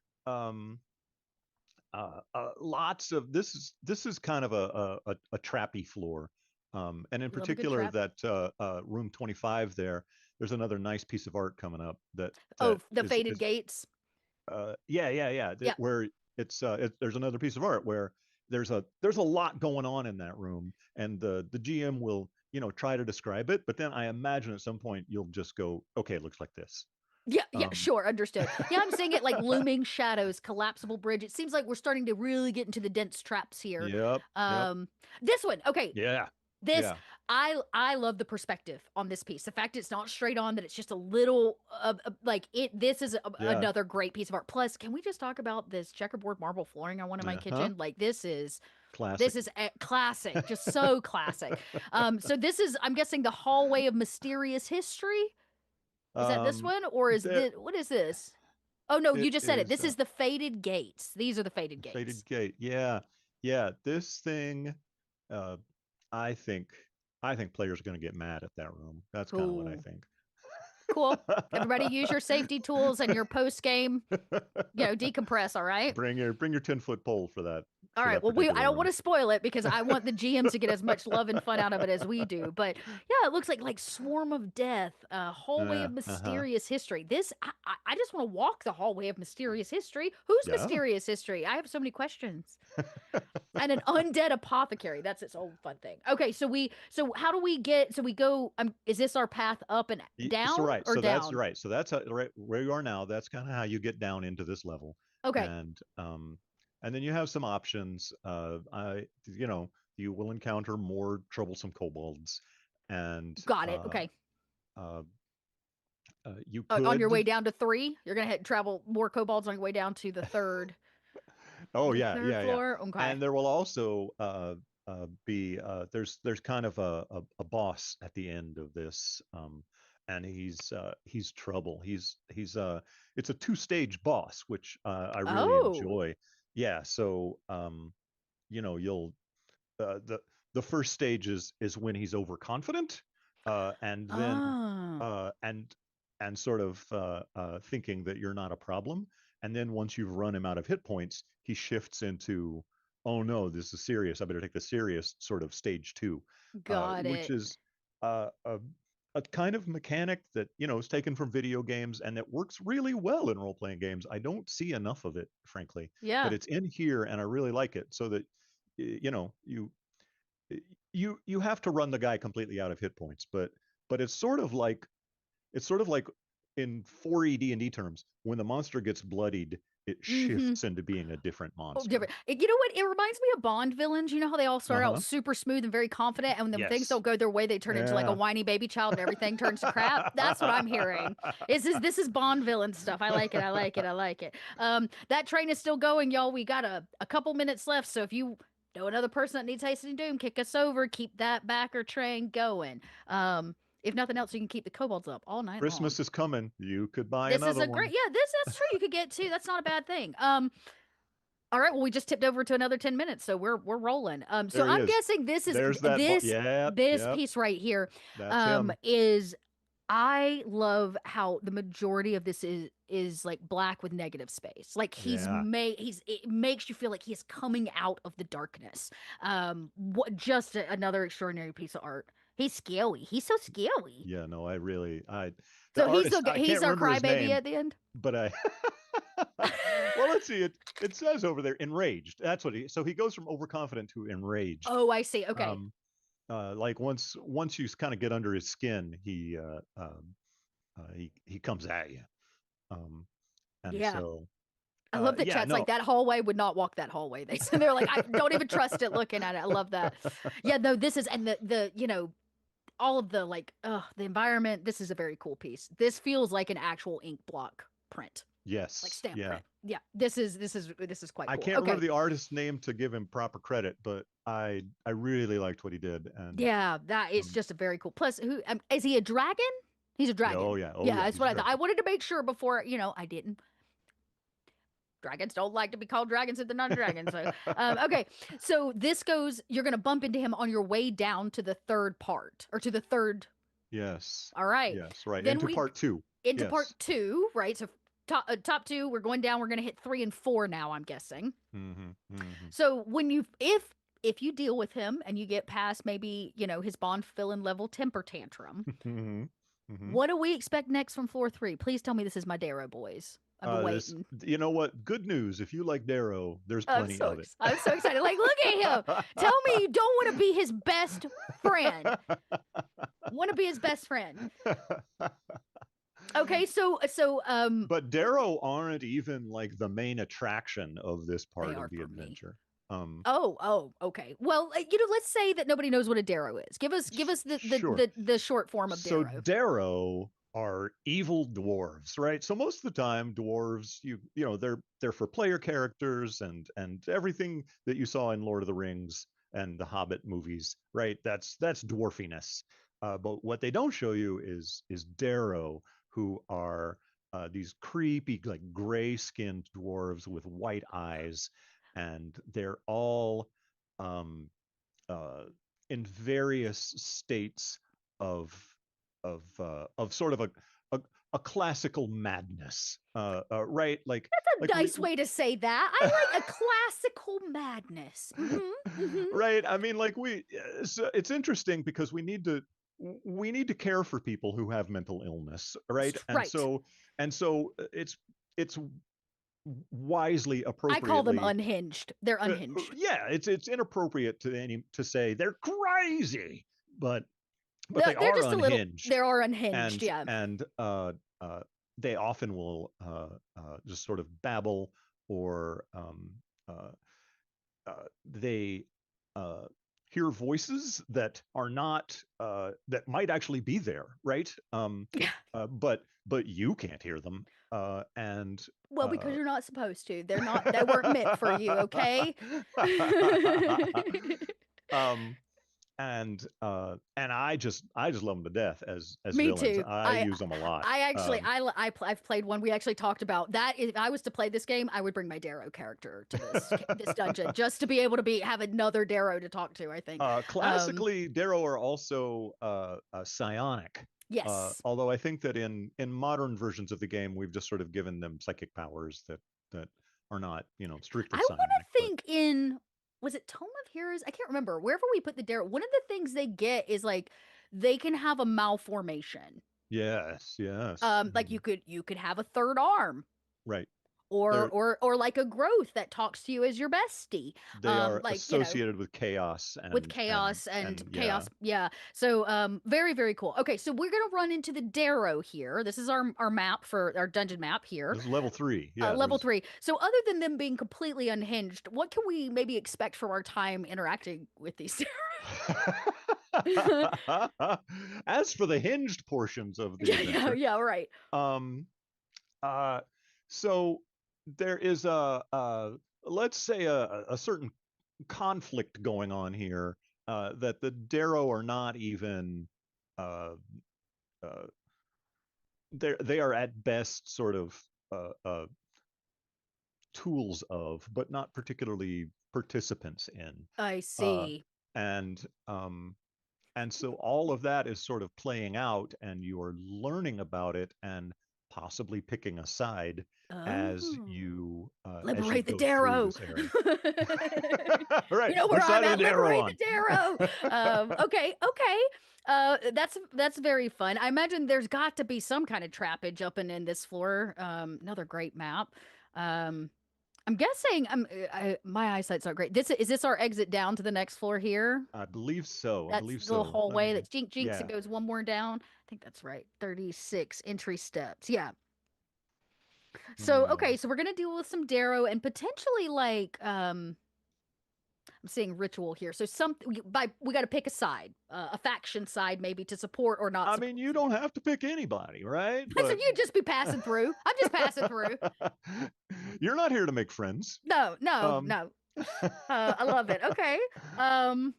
lots of this is kind of a trappy floor, and in We love a good particular trap. that room 25 there. There's another nice piece of art coming up that Oh, that the is faded is gates. yeah, yeah, yeah. Yeah, Where there's another piece of art where there's a lot going on in that room, and the GM will try to describe it, but then I imagine at some point you'll just go, okay, it looks like this. yeah, yeah, Um, sure, understood. Yeah, I'm seeing it like looming shadows, collapsible bridge. It seems like we're starting to really get into the dense traps here. yep, yep, Um, this one, okay, yeah, this yeah, I love the perspective on this piece. The fact it's not straight on, that it's just a little like it. This is yeah, another great piece of art. Plus, can we just talk about this checkerboard marble flooring I want in my uh-huh. kitchen? Like this Classic. is a classic, just so classic. So this is, I'm guessing, the hallway of mysterious history. Is that this um, one, or is there this what is this? Oh no, you it just said it. is This is the faded gates. These are the faded faded gates. gate. Yeah, yeah. This thing, uh, I think, I think players are going to get mad at that room. That's kind of what I Cool, think. cool. Everybody, use your safety tools and your post game, decompress. All right. Bring your 10-foot pole for that All right. Well, I particular don't room. want to spoil it because I want the GMs to get as much love and fun out of it as we do. But yeah, it looks like Swarm of Death, Hallway of Uh-huh. Mysterious History. This I just want to walk the Hallway of Mysterious History. Who's Yeah. Mysterious History? I have so many questions. And an undead apothecary. That's its own fun thing. Okay, so how do we get, so we go, is this our path up and So down right. or So that's down? right. So that's right where you are now. That's kind of how you get down into this level, Okay, and then you have some options. You will encounter more troublesome kobolds, and got it. Okay. uh, you On your way could. down to 3, you're going to travel more kobolds on your way down to the third. Oh The yeah, third yeah, yeah. floor? Okay. And there will also be there's kind of a boss at the end of this, and he's trouble. He's it's a two-stage boss, which I really Oh. enjoy. Yeah, so you'll the first stage is when he's overconfident, and then Oh. and sort of thinking that you're not a problem. And then once you've run him out of hit points, he shifts into, oh no, this is serious. I better take the serious sort of stage two, Got which it. is uh, a, a kind of mechanic that is taken from video games and that works really well in role playing games. I don't see enough of it, frankly, but Yeah. it's in here and I really like it. So that you have to run the guy completely out of hit points, but it's sort of like in 4E D&D terms, when the monster gets bloodied, it Mhm. shifts into being a different Oh, monster. different. You know what? It reminds me of Bond villains. You know how they all start out Uh-huh. super smooth and very confident, and when things Yes. don't go their way, they turn into like a Yeah. whiny baby child, and everything turns to crap. That's what I'm hearing. This is Bond villain stuff. I like it. I like it. I like it. That train is still going, y'all. We got a couple minutes left, so if you know another person that needs Hastening Doom, kick us over, keep that backer train going. If nothing else, you can keep the kobolds up all night long. Christmas is coming. You could buy This is another a great, one. yeah, that's true. You could get two. That's not a bad thing. All right, well, we just tipped over to another 10 minutes, so we're rolling. So There he I'm is. guessing this is There's that. this Yep, this yep. piece right here That's him. is I love how the majority of this is like black with negative space. Like Yeah. he's it makes you feel like he is coming out of the darkness. Just another extraordinary piece of art. He's scary. He's so scary. Yeah. No, I the So he's artist. still I he's can't our remember his crybaby name, at the end. but I. Well, let's see. It says over there, enraged. That's what he. So he goes from overconfident to enraged. Oh, I see. Okay. Um, like once you kind of get under his skin, he comes at you. Um, and Yeah. so I love that yeah, chat's like no. that hallway would not walk that hallway. They're like, I don't even trust it looking at it. I love that. Yeah, no, this is and the all of the like the environment, this is a very cool piece. This feels like an actual ink block print. Like Yes, stamp yeah. print. Yeah. This is quite I cool. can't Okay. remember the artist's name to give him proper credit, but I really liked what he did, and Yeah, that is um, just a very cool. Plus, who is he a dragon? He's a yeah, dragon. oh Yeah, yeah, that's he's what a I thought. I dragon. wanted to make sure before, I didn't. Dragons don't like to be called dragons if they're not dragons. So, okay. So this goes, you're going to bump into him on your way down to the third part or to the third. Yes, All right. yes, right. Then Into we part two. into part Yes. two, right? So top two, we're going down. We're going to hit 3 and 4 now, I'm guessing. Mm-hmm, mm-hmm. So when if you deal with him and you get past maybe, his bond villain level temper tantrum, Mm-hmm. Mm-hmm. what do we expect next from floor 3? Please tell me this is my Darrow boys. I've been This, waiting. you know what? Good news. If you like Darrow, there's plenty of it. I'm so excited. Like, look at him. Tell me you don't want to be his best friend. Want to be his best friend. Okay, But Darrow aren't even like the main attraction of this they part are of the for me. adventure. Oh, okay. Well, let's say that nobody knows what a Darrow is. Give us the the Sure. the, the short form of So Darrow. Darrow are evil dwarves, right? So most of the time, dwarves, they're for player characters and everything that you saw in Lord of the Rings and the Hobbit movies, right? That's dwarfiness. But what they don't show you is Darrow, who are these creepy, like gray-skinned dwarves with white eyes, and they're all um, uh, in various states of of sort of a, a classical madness, right? That's Like a nice way to say that. I like a classical madness. Mm-hmm. Mm-hmm. right. I mean, like so it's interesting because we need to care for people who have mental illness, right? Right. And so it's wisely I call them appropriately unhinged. They're unhinged. yeah, it's inappropriate to say they're crazy, but they They're are just a little. unhinged, They are unhinged. and Yeah. they often will just sort of babble, or they uh, hear voices that are not that might actually be there, right? Yeah. But you can't hear them, and Well, because you're not supposed to. They're not. They weren't meant for you. Okay. um and I just love them to death as Me villains. too. I use them a lot. I actually I've played one. We actually talked about that. If I was to play this game, I would bring my Darrow character to this dungeon just to be able to have another Darrow to talk to. I think. Classically, Darrow are also psionic. Yes. Although I think that in modern versions of the game, we've just sort of given them psychic powers that are not strictly I want psionic. to think in was it Tome of Heroes? I can't remember. Wherever we put the Darrow, one of the things they get is like they can have a malformation. Yes, yes. Like you could have a third arm Right. or They're like a growth that talks to you as your bestie. they are Like associated with chaos with and chaos and yeah. chaos. Yeah. So very very cool. Okay, so we're gonna run into the Darrow here. This is our map for our dungeon map here. This is level 3. Yeah, Level 3. So other than them being completely unhinged, what can we maybe expect from our time interacting with these? As for the hinged portions of the Yeah, adventure, yeah, right. um, so there is let's say a certain conflict going on here, that the Darrow are not even uh, uh, they are at best sort of tools of, but not particularly participants in. I Uh, see. and um, and so all of that is sort of playing out, and you're learning about it and possibly picking a side Oh. as you Liberate the go through Darrow. this area. Right, You know where what I'm side of the at. Darrow Liberate on? the Darrow. Okay, okay. That's very fun. I imagine there's got to be some kind of trappage up and in this floor. Another great map. Um, I'm guessing my eyesight's not great. This our exit down to the next floor here? I believe so. I That's believe the little so. Let hallway me. that jinks and Yeah. goes one more down. I think that's right. 36 entry steps. Yeah. So Hmm. okay, so we're gonna deal with some Darrow and potentially like I'm seeing ritual here. So we got to pick a side, a faction side maybe to support or not I mean, support you some don't Darrow. have to pick anybody, right? So But you'd just be passing through. I'm just passing through. you're not here to make friends. No, no, Um, no. I love it. Okay. Um.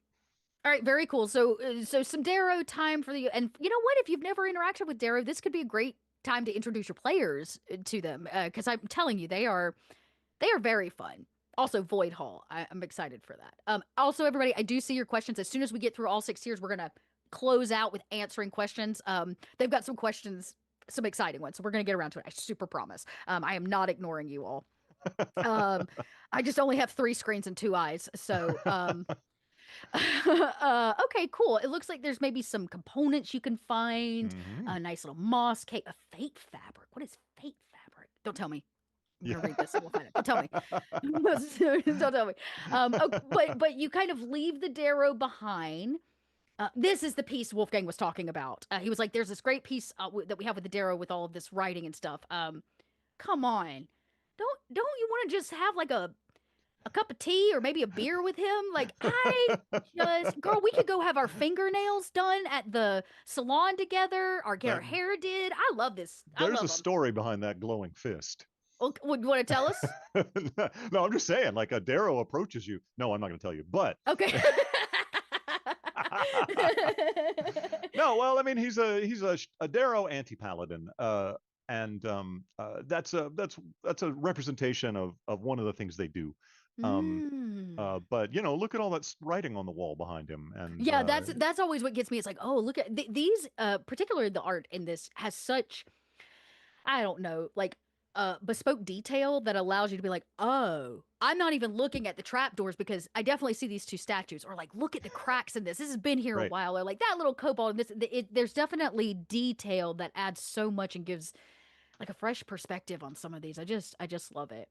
All right. Very cool. So some Darrow time for the and you know what? If you've never interacted with Darrow, this could be a great time to introduce your players to them because I'm telling you they are very fun. Also, Void Hall. I'm excited for that. Also, everybody, I do see your questions. As soon as we get through all 6 tiers, we're gonna close out with answering questions. They've got some questions, some exciting ones, so we're gonna get around to it. I super promise. I am not ignoring you all. Um, I just only have 3 screens and 2 eyes, so okay, cool. It looks like there's maybe some components you can find. mhm. A nice little moss cake, a fate fabric. What is fate fabric? Don't tell me. I'm Yeah. gonna read this and we'll find it. Don't tell me. Don't tell me. Oh, but you kind of leave the Darrow behind. This is the piece Wolfgang was talking about. He was like, "There's this great piece that we have with the Darrow with all of this writing and stuff. Come on, don't you want to just have like a cup of tea or maybe a beer with him? Like I just, girl, we could go have our fingernails done at the salon together. Get our That hair did. I love this. I there's love a them. story behind that glowing fist. Would you want to tell us? No, I'm just saying, like a Darrow approaches you. No, I'm not going to tell you, but Okay. no, well, I mean, he's a Darrow anti-paladin, and that's a representation of one of the things they do. Um, Mm. but look at all that writing on the wall behind him, and Yeah, that's always what gets me. It's like, oh, look at these. Particularly the art in this has such, I don't know, like bespoke detail that allows you to be like, oh, I'm not even looking at the trapdoors because I definitely see these 2 statues, or like, look at the cracks in this. This has been here a right. while, or like that little kobold. And there's definitely detail that adds so much and gives like a fresh perspective on some of these. I just love it.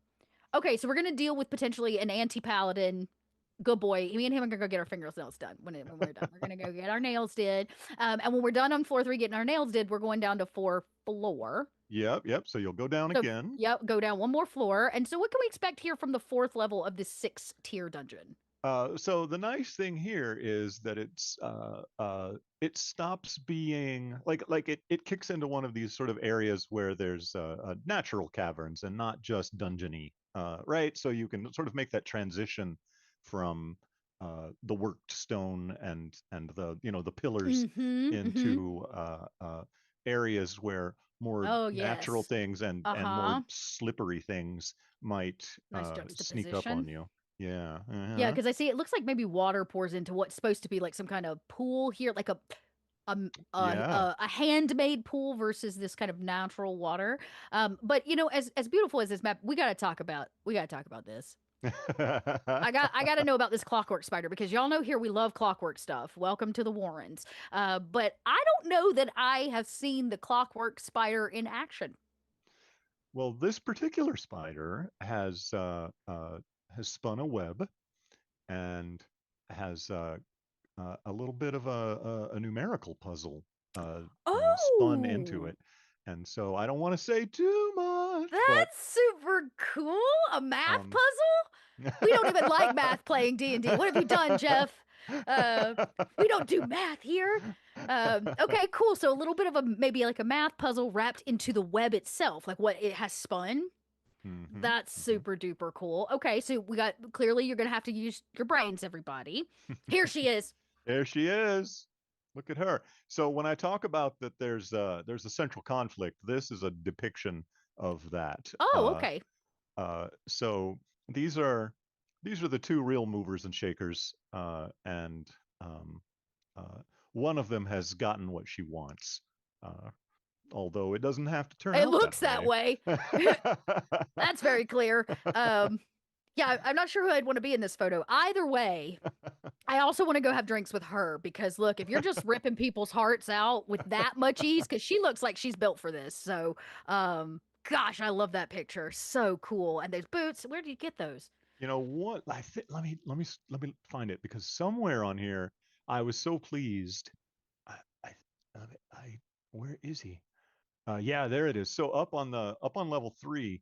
Okay, so we're gonna deal with potentially an anti-paladin. Good boy. Me and him are gonna go get our fingernails done when we're done. We're gonna go get our nails did. And when we're done on floor 3 getting our nails did, we're going down to 4th floor. Yep, yep. So you'll go down So, again. yep, go down one more floor. And so, what can we expect here from the 4th level of this 6 tier dungeon? So the nice thing here is that it stops being it kicks into one of these sort of areas where there's natural caverns and not just dungeony, right? So you can sort of make that transition from the worked stone and the pillars Mm-hmm. Mm-hmm. into areas where more Oh, natural yes. things and more Uh-huh. slippery things might Nice sneak up on juxtaposition. you. Yeah. Yeah, Uh-huh. because I see it looks like maybe water pours into what's supposed to be like some kind of pool here, like Yeah. a handmade pool versus this kind of natural water. But as beautiful as this map, we gotta talk about this. I gotta know about this clockwork spider because y'all know here we love clockwork stuff. Welcome to the Warrens. But I don't know that I have seen the clockwork spider in action. Well, this particular spider has spun a web and has a little bit of a numerical puzzle spun into Oh, it. And so I don't want to say too much, but that's super cool. A math um, puzzle? We don't even like math playing D&D. What have you done, Jeff? Uh, we don't do math here. Okay, cool. So a little bit of maybe like a math puzzle wrapped into the web itself, like what it has spun. Mm-hmm. That's super duper cool. Okay, so we got clearly you're gonna have to use your brains, everybody. Here she is. There she is. Look at her. So when I talk about that, there's a central conflict. This is a depiction of that. Oh, okay. So these are these are the two real movers and shakers, and um, uh, one of them has gotten what she wants, uh, although it doesn't have to turn It out that looks that way. way. That's very clear. Yeah, I'm not sure who I'd want to be in this photo. Either way, I also want to go have drinks with her because look, if you're just ripping people's hearts out with that much ease, because she looks like she's built for this. So, gosh, I love that picture. So cool. And those boots, where do you get those? You know what? I think let me find it because somewhere on here I was so pleased. I I, I where is he? Yeah, there it is. So up on level 3.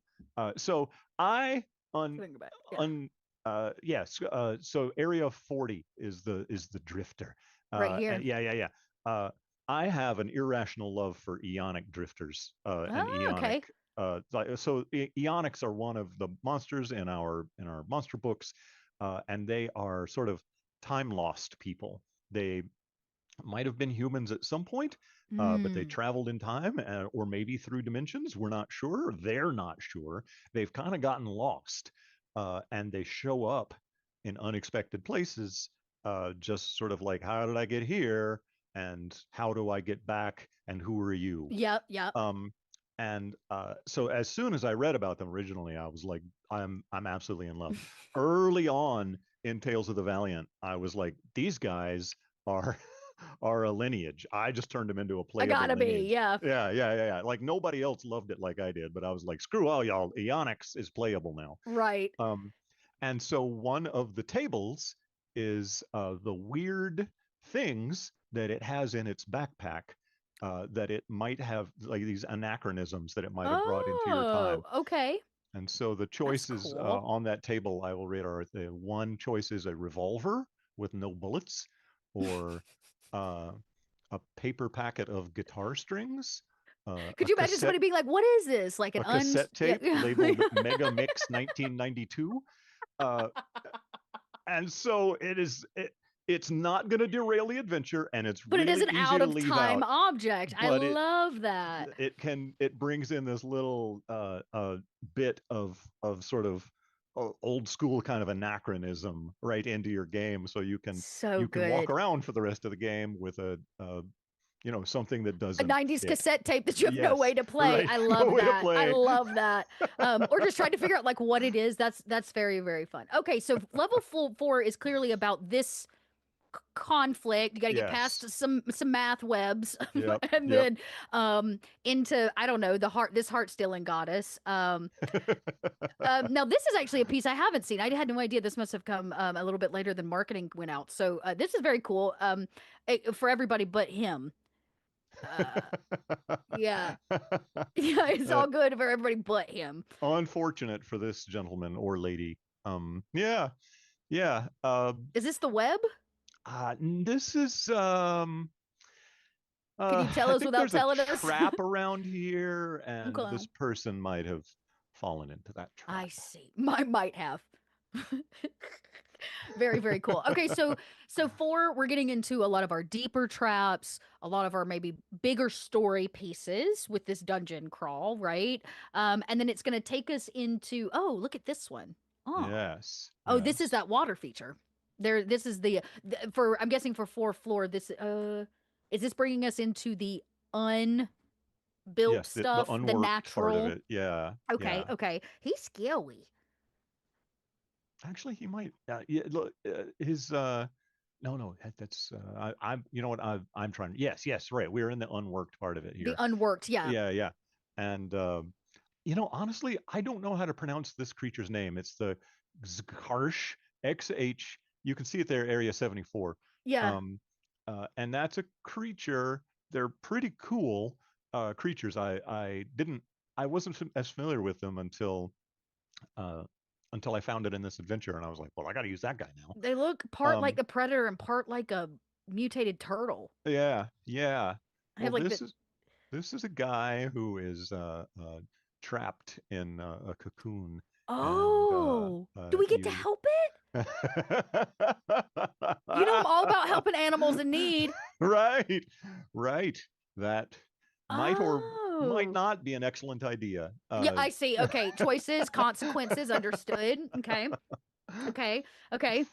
So I on Think about it. Yeah, on yes. So area 40 is the drifter. right here. Yeah, yeah, yeah. Uh, I have an irrational love for eonic drifters and Oh, eonic. okay. Eonics are one of the monsters in our monster books, and they are sort of time lost people. They might have been humans at some point, but they Mm. traveled in time or maybe through dimensions. We're not sure. They're not sure. They've kind of gotten lost, and they show up in unexpected places, just sort of like, how did I get here? And how do I get back? And who are you? Yep, yep. Um, and so as soon as I read about them originally, I was like, I'm absolutely in love. Early on in Tales of the Valiant, I was like, these guys are are a lineage. I just turned them into a I playable gotta be, lineage. yeah. Yeah, yeah, yeah, yeah. Like nobody else loved it like I did, but I was like, screw all y'all. Eonics is playable now. Right. Um, and so one of the tables is the weird things that it has in its backpack, that it might have, like these anachronisms that it might have brought into your Oh, time. okay. And so the That's choices cool. on that table I will read are the one choice is a revolver with no bullets, or uh, a paper packet of guitar strings, Could you imagine somebody being like, "What is this?" Like an a cassette yeah, tape labeled Mega Mix 1992. Uh, and so it's not going to derail the adventure, and it's but it is really an easy out to of leave time out, object. I but love that. it brings in this little bit of sort of old school kind of anachronism right into your game, so So you can walk good. around for the rest of the game with something that A doesn't 90s fit. cassette tape that you have no Yes, way to play. right. I No love way to that. I play. love that. Or just trying to figure out like what it is. That's very very fun. Okay, so level 4 is clearly about this conflict. You got to get Yes. past some math webs, Yep. and Yep. then into I don't know the heart this heart stealing goddess. Now this is actually a piece I haven't seen. I had no idea this must have come a little bit later than marketing went out. So this is very cool. For everybody but him. Uh, yeah, yeah, it's uh, all good for everybody but him. unfortunate for this gentleman or lady. Yeah, yeah. Is this the web? This is Can you tell I us think without there's a telling us? trap around here, and Okay. this person might have fallen into that I trap. see. Might have. Very, very cool. Okay, so 4, we're getting into a lot of our deeper traps, a lot of our maybe bigger story pieces with this dungeon crawl, right? And then it's gonna take us into oh, look at this one. Oh. Yes, Oh, this is yes, that water feature. There this is for I'm guessing for 4th floor, this is this bringing us into the unbuilt yes. The stuff, the unworked part of natural. it. Yeah, Okay, yeah. okay. He's scary. Actually, he might. Yeah, look, his. No, no, that's. I'm. You know what? I'm trying. Yes, yes, right. We're in the unworked part of it The here. unworked, yeah. Yeah, yeah. And honestly, I don't know how to pronounce this creature's name. It's the Xharsh, XH. You can see it there, Area 74. Yeah. Um, and that's a creature. They're pretty cool creatures. I didn't. I wasn't as familiar with them uh, until I found it in this adventure, and I was like, well, I got to use that guy now. They look part like Um, the predator and part like a mutated turtle. yeah, yeah. I Well, have like the this is a guy who is trapped in a cocoon, and Oh, do we get to you. help it? You know, I'm all about helping animals in need. Right, right. That might or might Oh. not be an excellent idea. Yeah, I see. Okay, choices, consequences, understood. Okay. Okay. Okay.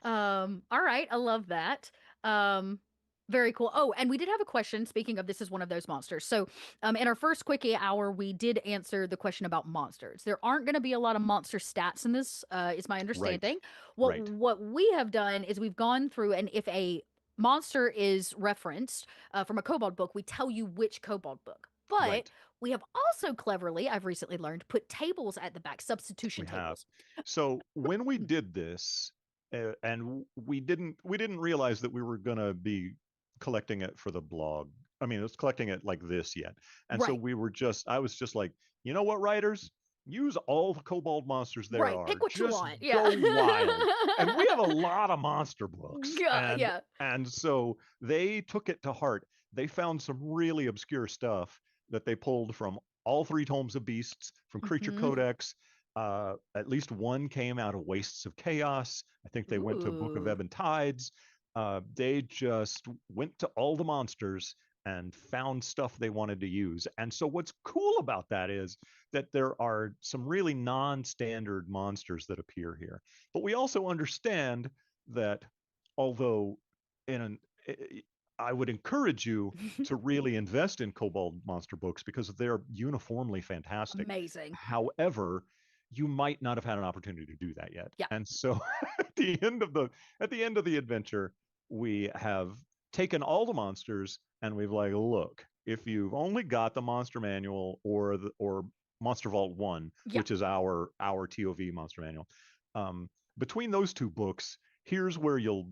All right, I love that. Um very cool. Oh, and we did have a question. Speaking of, this is one of those monsters. So, in our first quickie hour, we did answer the question about monsters. There aren't going to be a lot of monster stats in this, is my Right, understanding. right, What we have done is we've gone through, and if a monster is referenced from a kobold book, we tell you which kobold book. But right. we have also cleverly, I've recently learned, put tables at the back, substitution We have. tables. So when we did this, and we didn't realize that we were gonna be collecting it for the blog. I mean, it was collecting it like this yet, and so Right. we were just. I was just like, you know what, writers, use all the kobold monsters there Right. are. Pick what you Just want. Yeah. go wild. And we have a lot of monster books, Yeah. and Yeah. so they took it to heart. They found some really obscure stuff that they pulled from all three tomes of beasts, from Creature Hmm. Codex. At least one came out of Wastes of Chaos. I think they went to Book of Ooh. Ebb and Tides. They just went to all the monsters and found stuff they wanted to use. And so, what's cool about that is that there are some really non standard monsters that appear here. But we also understand that although in an I would encourage you to really invest in kobold monster books because they're uniformly fantastic. Amazing. However, you might not have had an opportunity to do that yet. Yeah. And so at the end of the adventure, we have taken all the monsters and we've like, look, if you've only got the monster manual or Monster Vault 1, Yeah. which is our TOV monster manual, between those two books, here's where you'll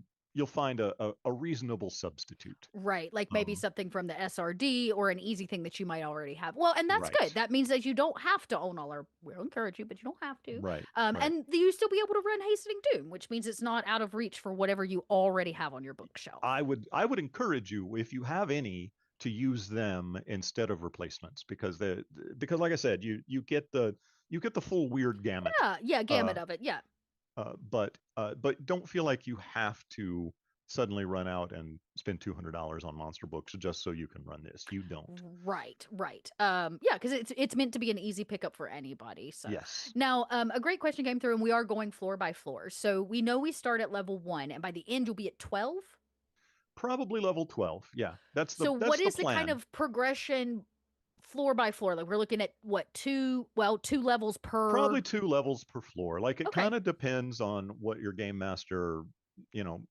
find a reasonable substitute. Right. Like maybe Um, something from the SRD or an easy thing that you might already have. Well, and that's right, good. That means that you don't have to own all our. We'll encourage you, but you don't have to. right, right. And you still be able to run Hastening Doom, which means it's not out of reach for whatever you already have on your bookshelf. I would encourage you, if you have any, to use them instead of replacements because like I said, you get the full weird gamut. Yeah. Yeah. Uh, Gamut of it. Yeah. but don't feel like you have to suddenly run out and spend $200 on monster books just so you can run this. You don't. Right, right. Yeah, because it's meant to be an easy pickup for anybody. So Yes, now, a great question came through, and we are going floor by floor. So we know we start at level 1, and by the end you'll be at 12. probably level 12. Yeah, that's the So what that's the is the kind plan. of progression floor by floor? Like we're looking at what, two? Well, two levels per. Probably 2 levels per floor. Like it Okay, kind of depends on what your game master, you know,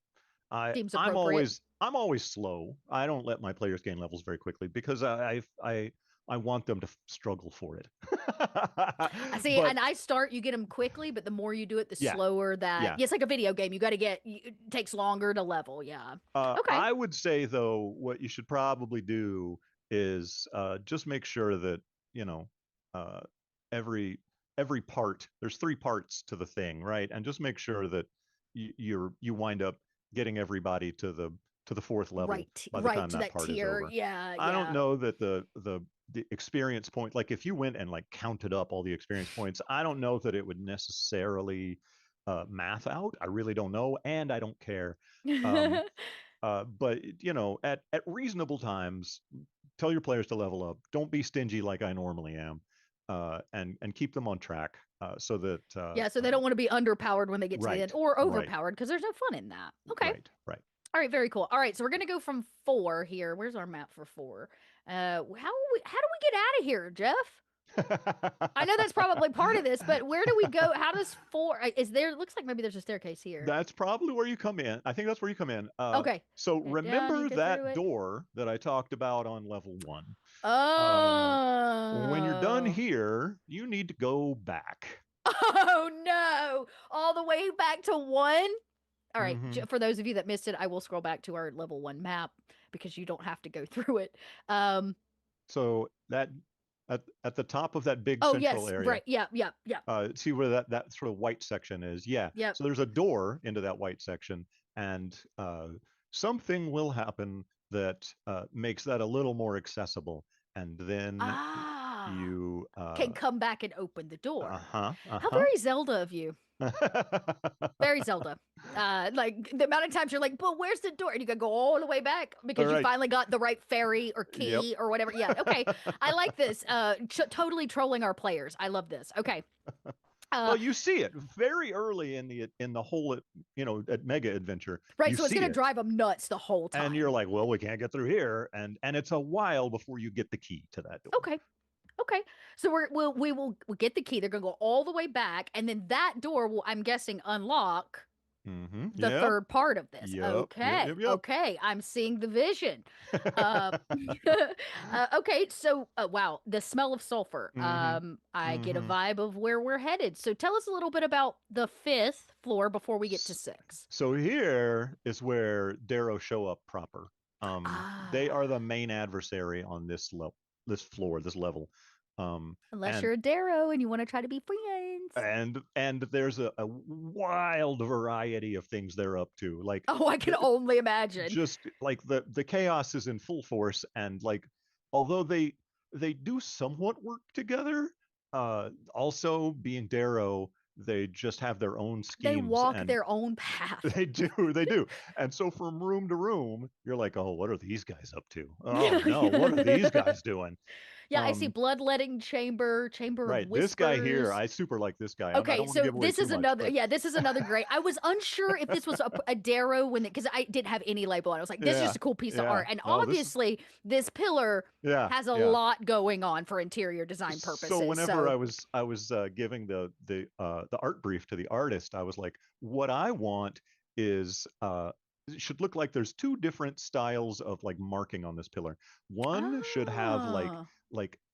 I seems I'm appropriate. always I'm always slow. I don't let my players gain levels very quickly because I want them to struggle for it. I see, But and I start. You get them quickly, but the more you do it, the yeah, slower that. yeah. Yeah, it's like a video game. You got to get. It takes longer to level. Yeah. Okay. I would say though, what you should probably do is just make sure that you know uh, every every part. There's 3 parts to the thing, right? And just make sure that you wind up getting everybody to the 4th level Right, by the right, time to that that part is tier. over. Yeah, I don't yeah. know that the experience point, like if you went and like counted up all the experience points, I don't know that it would necessarily math out. I really don't know, and I don't care. Um, but at reasonable times, tell your players to level up. Don't be stingy like I normally am, and keep them on track so that Yeah, so they don't want to be underpowered when they get to the end right, or right, overpowered because there's no fun in that. Okay. right, right. All right, very cool. All right, so we're gonna go from 4 here. Where's our map for 4? How do we get out of here, Jeff? I know that's probably part of this, but where do we go? How does 4 is there looks like maybe there's a staircase here. That's probably where you come in. I think that's where you come in. Okay. So Head down, you remember go through that it. door that I talked about on level 1. Uh, when you're done Oh. here, you need to go back. Oh no. All the way back to 1? All right, Hmm. for those of you that missed it, I will scroll back to our level 1 map because you don't have to go through it. Um, So that at the top of that big oh central yes, area, right. Yeah, yeah, yeah. see where that sort of white section is. Yeah. Yep. So there's a door into that white section, and something will happen that makes that a little more accessible. And then You can come back and open the door. uh-huh, How uh-huh. very Zelda of you. Very Zelda. Like the amount of times you're like, but where's the door? And you gotta go all the way back All because you right. finally got the right fairy or Yep. key or whatever. Yeah, okay. I like this. Totally trolling our players. I love this. Okay. Well, Uh, you see it very early in the whole, at Mega Adventure. right, You so it's see gonna it, drive them nuts the whole and you're time. like, well, we can't get through here, and it's a while before you get the key to that door. Okay. Okay. So we'll get the key. They're gonna go all the way back, and then that door will, I'm guessing, unlock Mm-hmm. the Yep. third part of this. Yep. Yep. Okay. Yep. Okay. I'm seeing the vision. Uh, okay. So, wow, the smell of sulfur. Mm-hmm. I get a Mm-hmm. vibe of where we're headed. So, tell us a little bit about the fifth floor before we get to S- six. So here is where Darrow show up proper. They Ah, are the main adversary on this floor, this level. unless And you're a Darrow and you want to try to be friends. and there's a wild variety of things they're up to. Like Oh, I can the, only imagine. just like the chaos is in full force, and like although they do somewhat work together, also being Darrow, they just have their own They schemes, walk and their own path. they do. And so from room to room, you're like, oh, what are these guys up to? Oh no, what are these guys doing? Yeah, I see um bloodletting chamber, chamber of right, this guy here, whispers. I super like this guy. I Okay, don't want to so give away this too is much, another. but Yeah, this is another great. I was unsure if this was a Darrow when because I didn't have any label on. I was like, this is yeah, just a cool piece of yeah, art, and no, this is, obviously this pillar yeah, has a yeah. lot going on for interior design So purposes. whenever So, I was giving the art brief to the artist, I was like, what I want is it should look like there's two different styles of like marking on this pillar. One should have ah,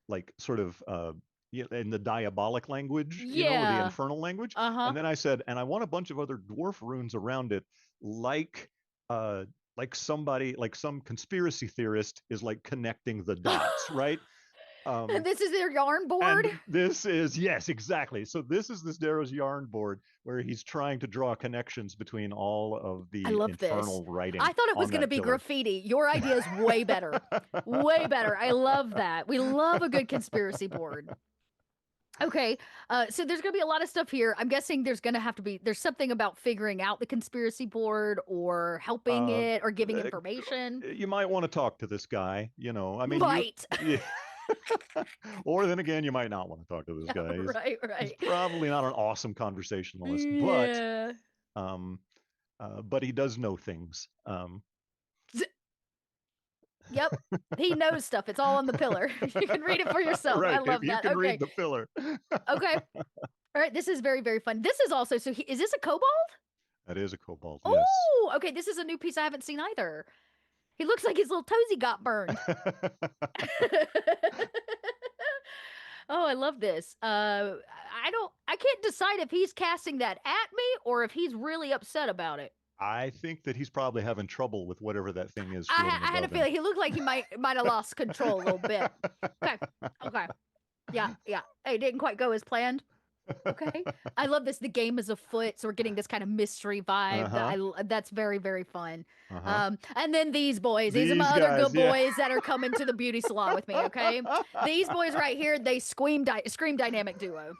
like sort of in the diabolic language, or the yeah, infernal language. uh huh. And then I said, and I want a bunch of other dwarf runes around it, like uh somebody, like some conspiracy theorist is like connecting the dots, right? um This is their yarn board. and this is, yes, exactly. So this Darrow's yarn board where he's trying to draw connections between all of I the love this. infernal writing I thought it was on going to that be pillar. graffiti. Your idea is way better. Way better. I love that. We love a good conspiracy board. Okay, so there's gonna be a lot of stuff here. I'm guessing there's gonna have to be there's something about figuring out the conspiracy board or helping uh, it or giving uh, information. you might want to talk to this guy. I mean, Right. yeah. Or then again, you might not want to talk to this Yeah, guy. He's, right, he's right. probably not an awesome conversationalist, Yeah. um, but he does know things. Yep. He knows stuff. It's all on the pillar. You can read it for yourself. I Right, love you that. can Okay. read the pillar. Okay. All right. This is very, very fun. This is also is this a kobold? That is a kobold, yes. Oh, okay. This is a new piece I haven't seen either. He looks like his little toesy got burned. Oh, I love this. I can't decide if he's casting that at me or if he's really upset about it. I think that he's probably having trouble with whatever that thing is I, floating I had a above him. feeling he looked like he might have lost control a little bit. Okay, okay, yeah, yeah. Hey, it didn't quite go as planned. Okay, I love this. The game is afoot, so we're getting this kind of mystery vibe. Uh-huh. That's very very fun. Uh-huh. And then these boys. These are my These other guys, good yeah. boys that are coming to the beauty salon with me. Okay, these boys right here. They scream dynamic duo.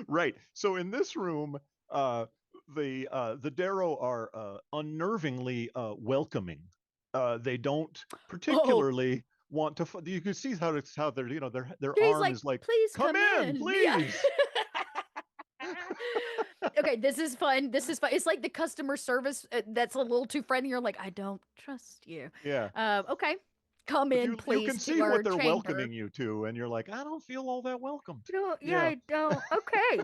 Right. So in this room, uh the Darrow are unnervingly welcoming. They don't Oh, particularly want to you can see how they're, their he's arm like, is like, please come come in, in. Yeah. please. Okay, this is fun. This is fun. It's like the customer service that's a little too friendly. You're like, I don't trust you. Yeah. Okay, come But in, you can please, see to what our they're chamber. welcoming you to, and you're like, I don't feel all that welcomed. You know, yeah, Yeah. I don't. Okay,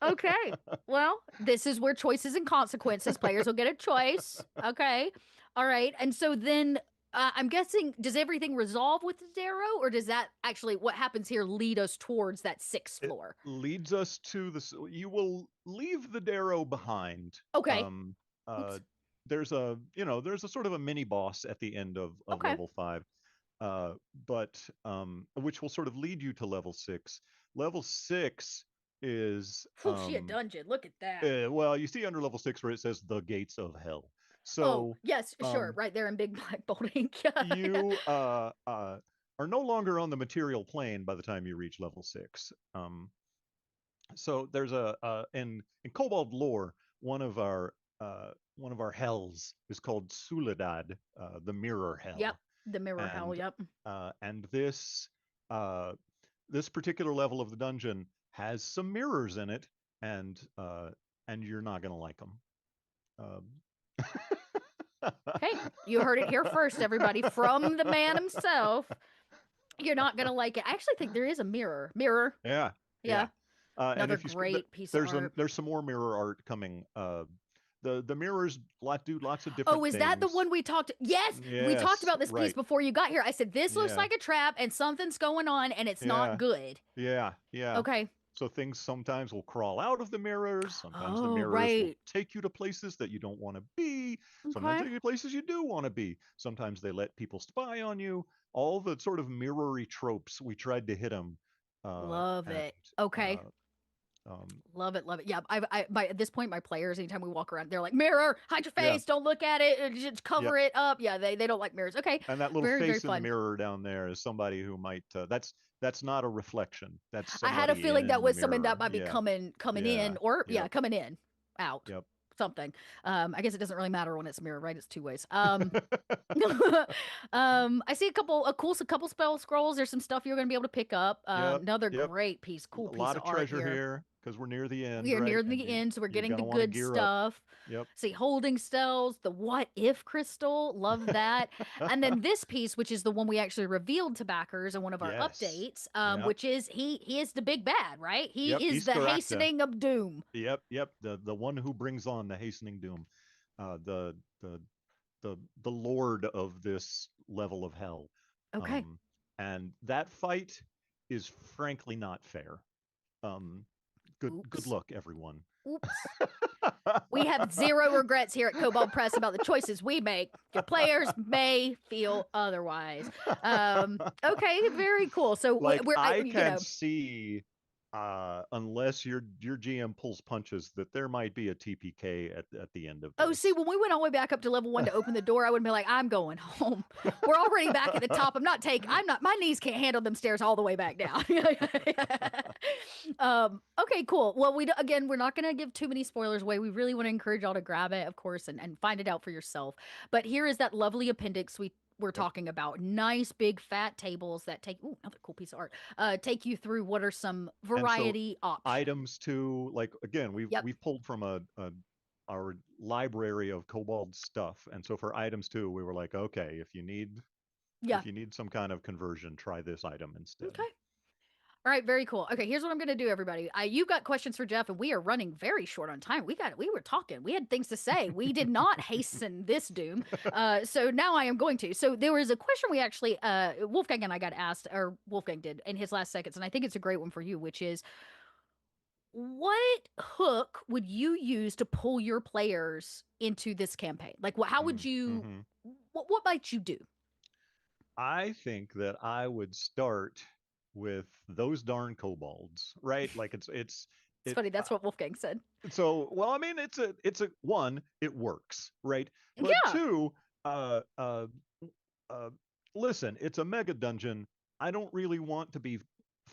okay. Well, this is where choices and consequences. Players will get a choice. Okay, all right. And so then I'm guessing, does everything resolve with the Darrow, or does that actually what happens here lead us towards that sixth It floor? leads us to you will leave the Darrow behind. Okay. um Oops. uh there's a sort of a mini boss at the end of Okay. level 5, but which will sort of lead you to level 6. Level 6 is Whew, she a dungeon. Look at that. well, you see under level 6 where it says the gates of hell. Oh, So yes, sure. um Right there in big black bold ink. Yeah, yeah. you are no longer on the material plane by the time you reach level 6. So there's in Kobold lore, one of our one of our hells is called Soledad, the mirror Yep. hell, The mirror hell. and Yep. this uh, this particular level of the dungeon has some mirrors in it, and you're not gonna like them. Hey, you heard it here first, everybody, from the man himself. You're not gonna like it. I actually think there is a mirror. Mirror. Yeah, Yeah. yeah. And Another if you great piece of art. there's some more mirror art coming. The mirrors do lots of Oh, different is that the things. one we talked? Yes, we talked Yes, about this piece right. before you got here. I said this looks Yeah, like a trap and something's going on and it's not yeah, good. yeah, yeah. Okay. So things sometimes will crawl out of the mirrors. Sometimes the Oh, mirrors will right. take you to places that you don't want to be. Sometimes Okay. they take you to places you do want to be. Sometimes they let people spy on you. All the sort of mirrory tropes, we tried to hit them. Love And it. Okay. uh, um, Love it, love it. Yeah, by at this point, my players, anytime we walk around, they're like, "Mirror, hide your yeah, face, don't look at it, just yep. cover it up." Yeah, they don't like mirrors. Okay, And that little very very face in the fun. mirror down there is somebody who might. That's not a reflection. That's I had a somebody feeling that in the was something that mirror. might be Yeah, coming yeah, in, or yeah, yep, coming in, out, yep. something. I guess it doesn't really matter when it's a mirror, right? It's two ways. I see a couple spell scrolls. There's some stuff you're gonna be able to pick up. Yep, Another yep. great piece, cool A piece lot of of art treasure here. here because we're near the end, We are right? near And the end, so we're you're getting the gonna want to good gear up. stuff. Yep. See, holding cells, the what if crystal, love that. And then this piece, which is the one we actually revealed to backers in one of our Yes. updates, Yep. which is he is the big bad, right? Yep. He is the Easter Acta. hastening of doom. Yep. Yep. The one who brings on the hastening doom, uh, the the the lord of this level of hell. Okay. Um, and that fight is frankly not fair. Um, good Oops. luck, everyone. Oops. We have zero regrets here at Kobold Press about the choices we make. Your players may feel otherwise. Okay, very cool. So Like I you can know, see, unless your GM pulls punches, that there might be a TPK at the end of oh, see, this. when we went all the way back up to level 1 to open the door, I would be like, I'm going home. We're already back at the top. My knees can't handle them stairs all the way back down. Okay, cool. Well, again, we're not going to give too many spoilers away. We really want to encourage y'all to grab it, of course, and find it out for yourself. But here is that lovely appendix we're Yep. talking about. Nice big fat tables that take, ooh, another cool piece of art, take you through what are some And so variety options. items too, like again, Yep. we've pulled from a our library of kobold stuff, and so for items too, we were like, okay, Yeah. if you need some kind of conversion, try this item instead. Okay. All right, very cool. Okay, here's what I'm going to do, everybody. You've got questions for Jeff, and we are running very short on time. We were talking. We had things to say. We did not hasten this doom. So now I am going to. So there was a question we actually, Wolfgang and I got asked, or Wolfgang did in his last seconds, and I think it's a great one for you, which is, what hook would you use to pull your players into this campaign? Like, how would you? Mm-hmm. What might you do? I think that I would start with those darn kobolds, right? Like It's it. funny. That's what Wolfgang said. So well, I mean, it's a one, it works, right? But Yeah. two, uh, uh, uh, listen, it's a mega dungeon. I don't really want to be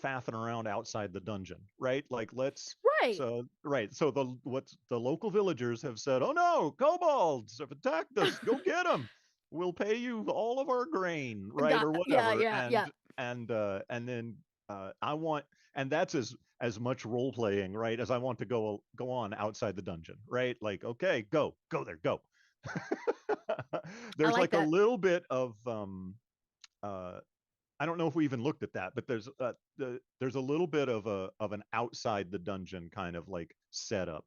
faffing around outside the dungeon, right? Like let's Right. so right. So what's the local villagers have said, oh no, kobolds have attacked us. Go get them. We'll pay you all of our grain, right, Got. or Yeah. whatever. Yeah. Yeah. And then I want, and that's as much role playing, right, as I want to go on outside the dungeon, right? Like, okay, go there, go. I There's like like a that. little bit of uh I don't know if we even looked at that, but there's a little bit of an outside the dungeon kind of like setup.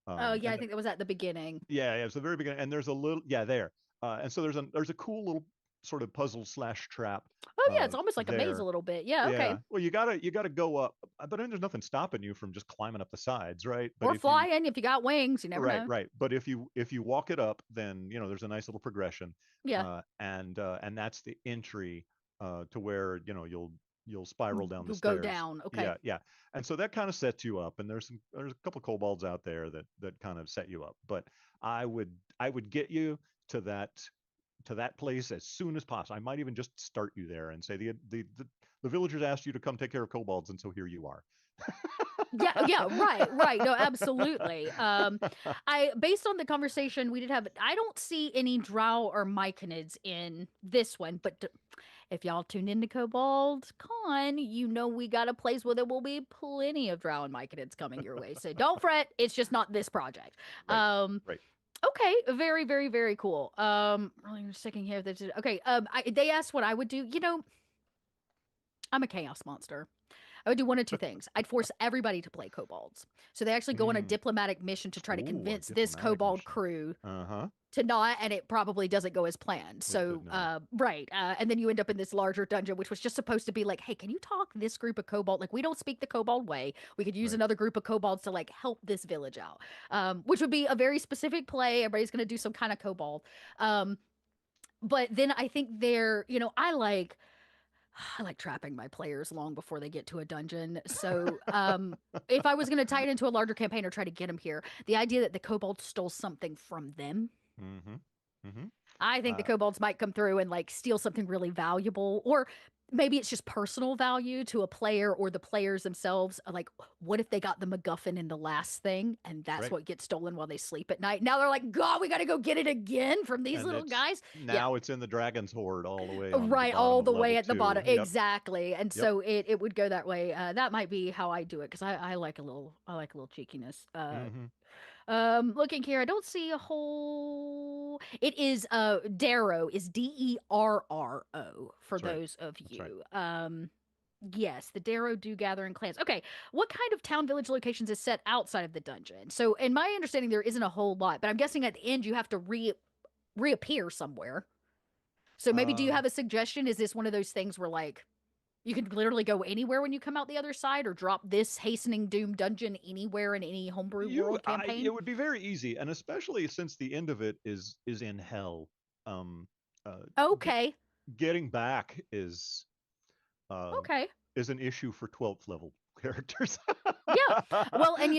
Oh yeah, I And think that was at the beginning. yeah, yeah, it's the very beginning, and there's a little there, and so there's a cool little sort of puzzle slash trap Oh yeah, it's almost like a maze a there. little bit. Yeah, okay. Yeah, well, you gotta go up, but then there's nothing stopping you from just climbing up the sides, right? But Or if you flying if you got wings, you never right, know. right, but if you walk it up, then there's a nice little progression, Yeah. and that's the entry to where you'll spiral down the You'll go stairs. down. Okay. Yeah, yeah, and so that kind of sets you up, and there's a couple kobolds out there that kind of set you up, but I would get you to that to that place as soon as possible. I might even just start you there and say the villagers asked you to come take care of kobolds, and so here you are. Yeah, right. No, absolutely. I based on the conversation we did have, I don't see any drow or myconids in this one, but if y'all tuned into Kobold Con, you know we got a place where there will be plenty of drow and myconids coming your way. So don't fret, it's just not this project. Right. Um, Right. okay, very, very, very cool. Really just checking here. Okay, they asked what I would do. You know, I'm a chaos monster. I would do one of two things. I'd force everybody to play kobolds. So they actually go on a Mm. diplomatic mission to try to Ooh, a convince this diplomatic kobold mission. crew Uh-huh. to not, and it probably doesn't go as planned. It So, could not. right. And then you end up in this larger dungeon, which was just supposed to be like, hey, can you talk this group of kobold? Like, we don't speak the kobold way. We could use Right. another group of kobolds to like help this village out, which would be a very specific play. Everybody's going to do some kind of kobold. Um, but then I think I like trapping my players long before they get to a dungeon. So, if I was going to tie it into a larger campaign or try to get them here, the idea that the kobolds stole something from them, Mm-hmm. Mm-hmm. I think the Uh, kobolds might come through and like steal something really valuable, or maybe it's just personal value to a player or the players themselves. Like, what if they got the MacGuffin in the last thing and that's right. what gets stolen while they sleep at night? Now they're like, God, we got to go get it again from these And little it's guys. Yeah, now it's in the dragon's hoard all the way on the right, bottom all of the way level at the two. bottom. Yep. Exactly. And Yep. so it would go that way. That might be how I do it because I like a little cheekiness. Mm-hmm. Looking here, I don't see a whole. It is Darrow is Derro for That's right. those of That's right. you. Yes, the Darrow do gather in clans. Okay, what kind of town village locations is set outside of the dungeon? So, in my understanding, there isn't a whole lot, but I'm guessing at the end you have to reappear somewhere. So maybe do you Uh, have a suggestion? Is this one of those things where like you can literally go anywhere when you come out the other side, or drop this Hastening Doom dungeon anywhere in any homebrew world it campaign? would be very easy, and especially since the end of it is in hell. Um, uh, get, Okay. getting back uh Okay. is an issue for 12th level characters. Yeah. Well, and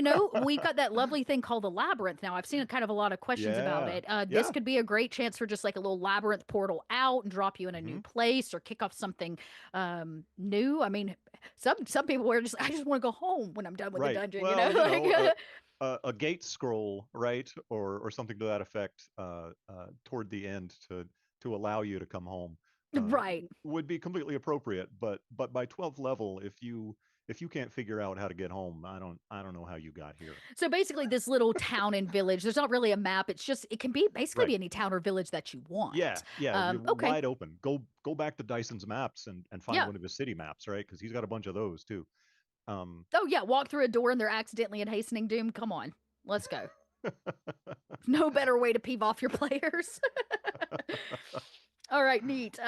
we've got that lovely thing called the labyrinth now. I've seen a kind of a lot of questions about Yeah. it. This Yeah. could be a great chance for just like a little labyrinth portal out and drop you in a new Hmm. place or kick off something new. I mean, some people are just I just want to go home when I'm done with the Right. dungeon, Well, like a gate scroll, right, or something to that effect, toward the end to allow you to come home, right. would be completely appropriate. But by 12th level, if you can't figure out how to get home, I don't know how you got here. So basically, this little town and village, there's not really a map. It's just, it can be basically Right. be any town or village that you Yeah. want. Yeah. You're Okay. wide open. Go back to Dyson's maps and find Yeah. one of his city maps, right? Because he's got a bunch of those too. Um, Oh, yeah. Walk through a door and they're accidentally in Hastening Doom. Come on. Let's go. No better way to peeve off your players. All right, neat.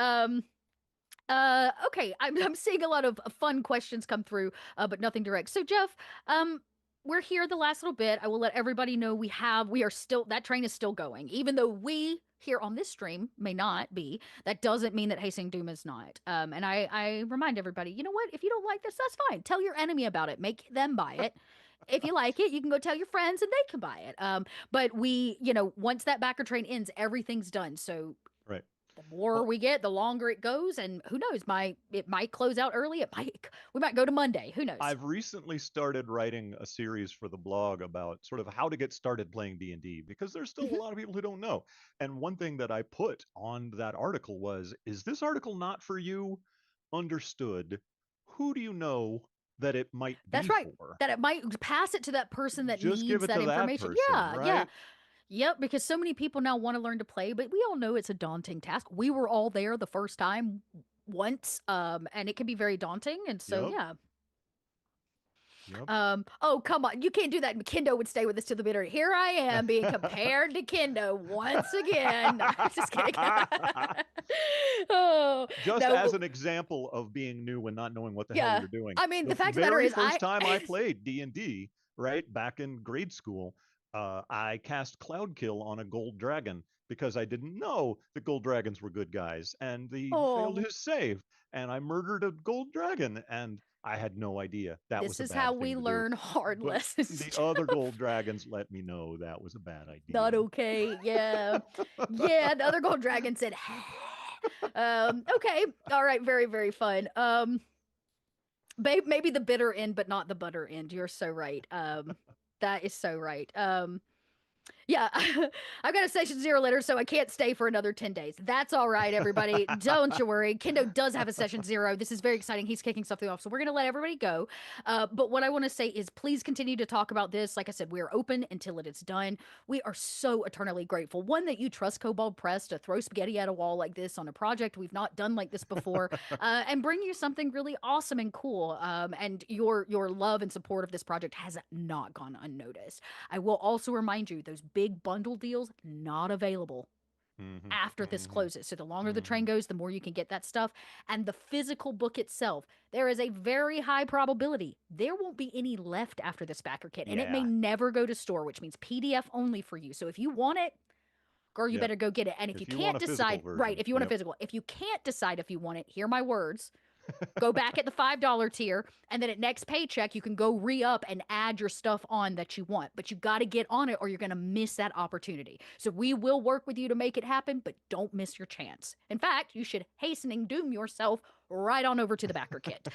Okay, I'm seeing a lot of fun questions come through, but nothing direct. So Jeff, we're here the last little bit. I will let everybody know we are still that train is still going, even though we here on this stream may not be. That doesn't mean that Hasting Doom is not. And I remind everybody, you know what? If you don't like this, that's fine. Tell your enemy about it. Make them buy it. If you like it, you can go tell your friends and they can buy it. But once that backer train ends, everything's done. So right. the more Well, we get, the longer it goes, and who knows? It might close out early. We might go to Monday. Who knows? I've recently started writing a series for the blog about sort of how to get started playing D&D because there's still a Mhm. lot of people who don't know. And one thing that I put on that article was, is this article not for you? Understood. Who do you know that it might That's be right. for? That it might pass it to that person that Just give needs it that to that information. person, Yeah, yeah. right? Yep, because so many people now want to learn to play, but we all know it's a daunting task. We were all there the first time once, and it can be very daunting. And so, Yep. yeah, Yep. oh, come on. You can't do that. Kendo would stay with us to the bitter. Here I am being compared to Kendo once again. No, just kidding. Oh, Just as no. an example of being new and not knowing what the hell Yeah. you're doing. I mean, The the fact of the matter very is, first time I played D&D, right, back in grade school, I cast Cloud Kill on a gold dragon because I didn't know that gold dragons were good guys, and he failed oh, his save, and I murdered a gold dragon, and I had no idea that This was a is how bad we thing to do. learn hard But lessons. the other gold dragons let me know that was a bad Not idea. okay. Yeah. Yeah, the other gold dragon said, okay. All right, very, very fun. Babe, maybe the bitter end, but not the butter end. You're so right. That is so right. Yeah, I've got a session zero later, so I can't stay for another 10 days. That's all right, everybody. Don't you worry. Kendo does have a session zero. This is very exciting. He's kicking something off, so we're going to let everybody go. But what I want to say is please continue to talk about this. Like I said, we are open until it is done. We are so eternally grateful. One, that you trust Kobold Press to throw spaghetti at a wall like this on a project we've not done like this before, and bring you something really awesome and cool. And your love and support of this project has not gone unnoticed. I will also remind you those big bundle deals not available Hmm. after this Hmm. closes. So the longer the train Hmm. goes, the more you can get that stuff. And the physical book itself, there is a very high probability there won't be any left after this backer kit. And it may Yeah. never go to store, which means PDF only for you. So if you want it, girl, you Yep. better go get it. And if you If you want can't a physical decide, right, version, if you want a yep. physical, if you can't decide if you want it, hear my words, go back at the $5 tier, and then at next paycheck you can go re-up and add your stuff on that you want. But you got to get on it or you're going to miss that opportunity. So we will work with you to make it happen, but don't miss your chance. In fact, you should hastening doom yourself right on over to the backer kit.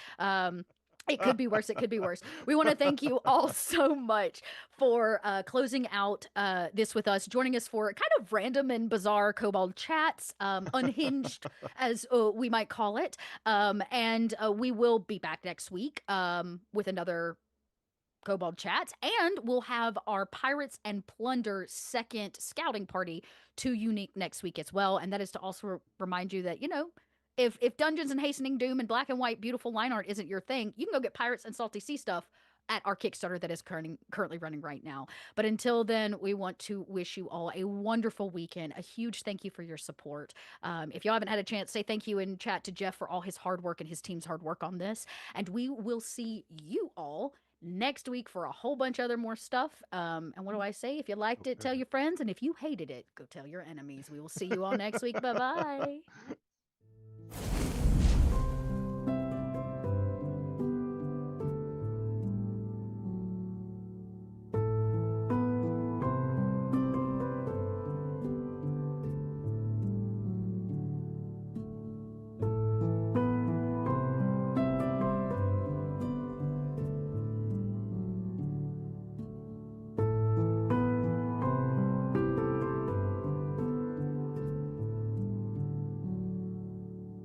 It could be worse. It could be worse. We want to thank you all so much for closing out this with us, joining us for kind of random and bizarre Kobold chats, unhinged as we might call it. And we will be back next week with another Kobold Chats, and we'll have our Pirates and Plunder second scouting party, 2 unique next week as well. And that is to also remind you that, if Dungeons and Hastening Doom and black and white beautiful line art isn't your thing, you can go get Pirates and Salty Sea stuff at our Kickstarter that is currently running right now. But until then, we want to wish you all a wonderful weekend. A huge thank you for your support. If y'all haven't had a chance, say thank you in chat to Jeff for all his hard work and his team's hard work on this. And we will see you all next week for a whole bunch of other more stuff. And what do I say? If you liked it, tell Okay. your friends. And if you hated it, go tell your enemies. We will see you all next week. Bye bye.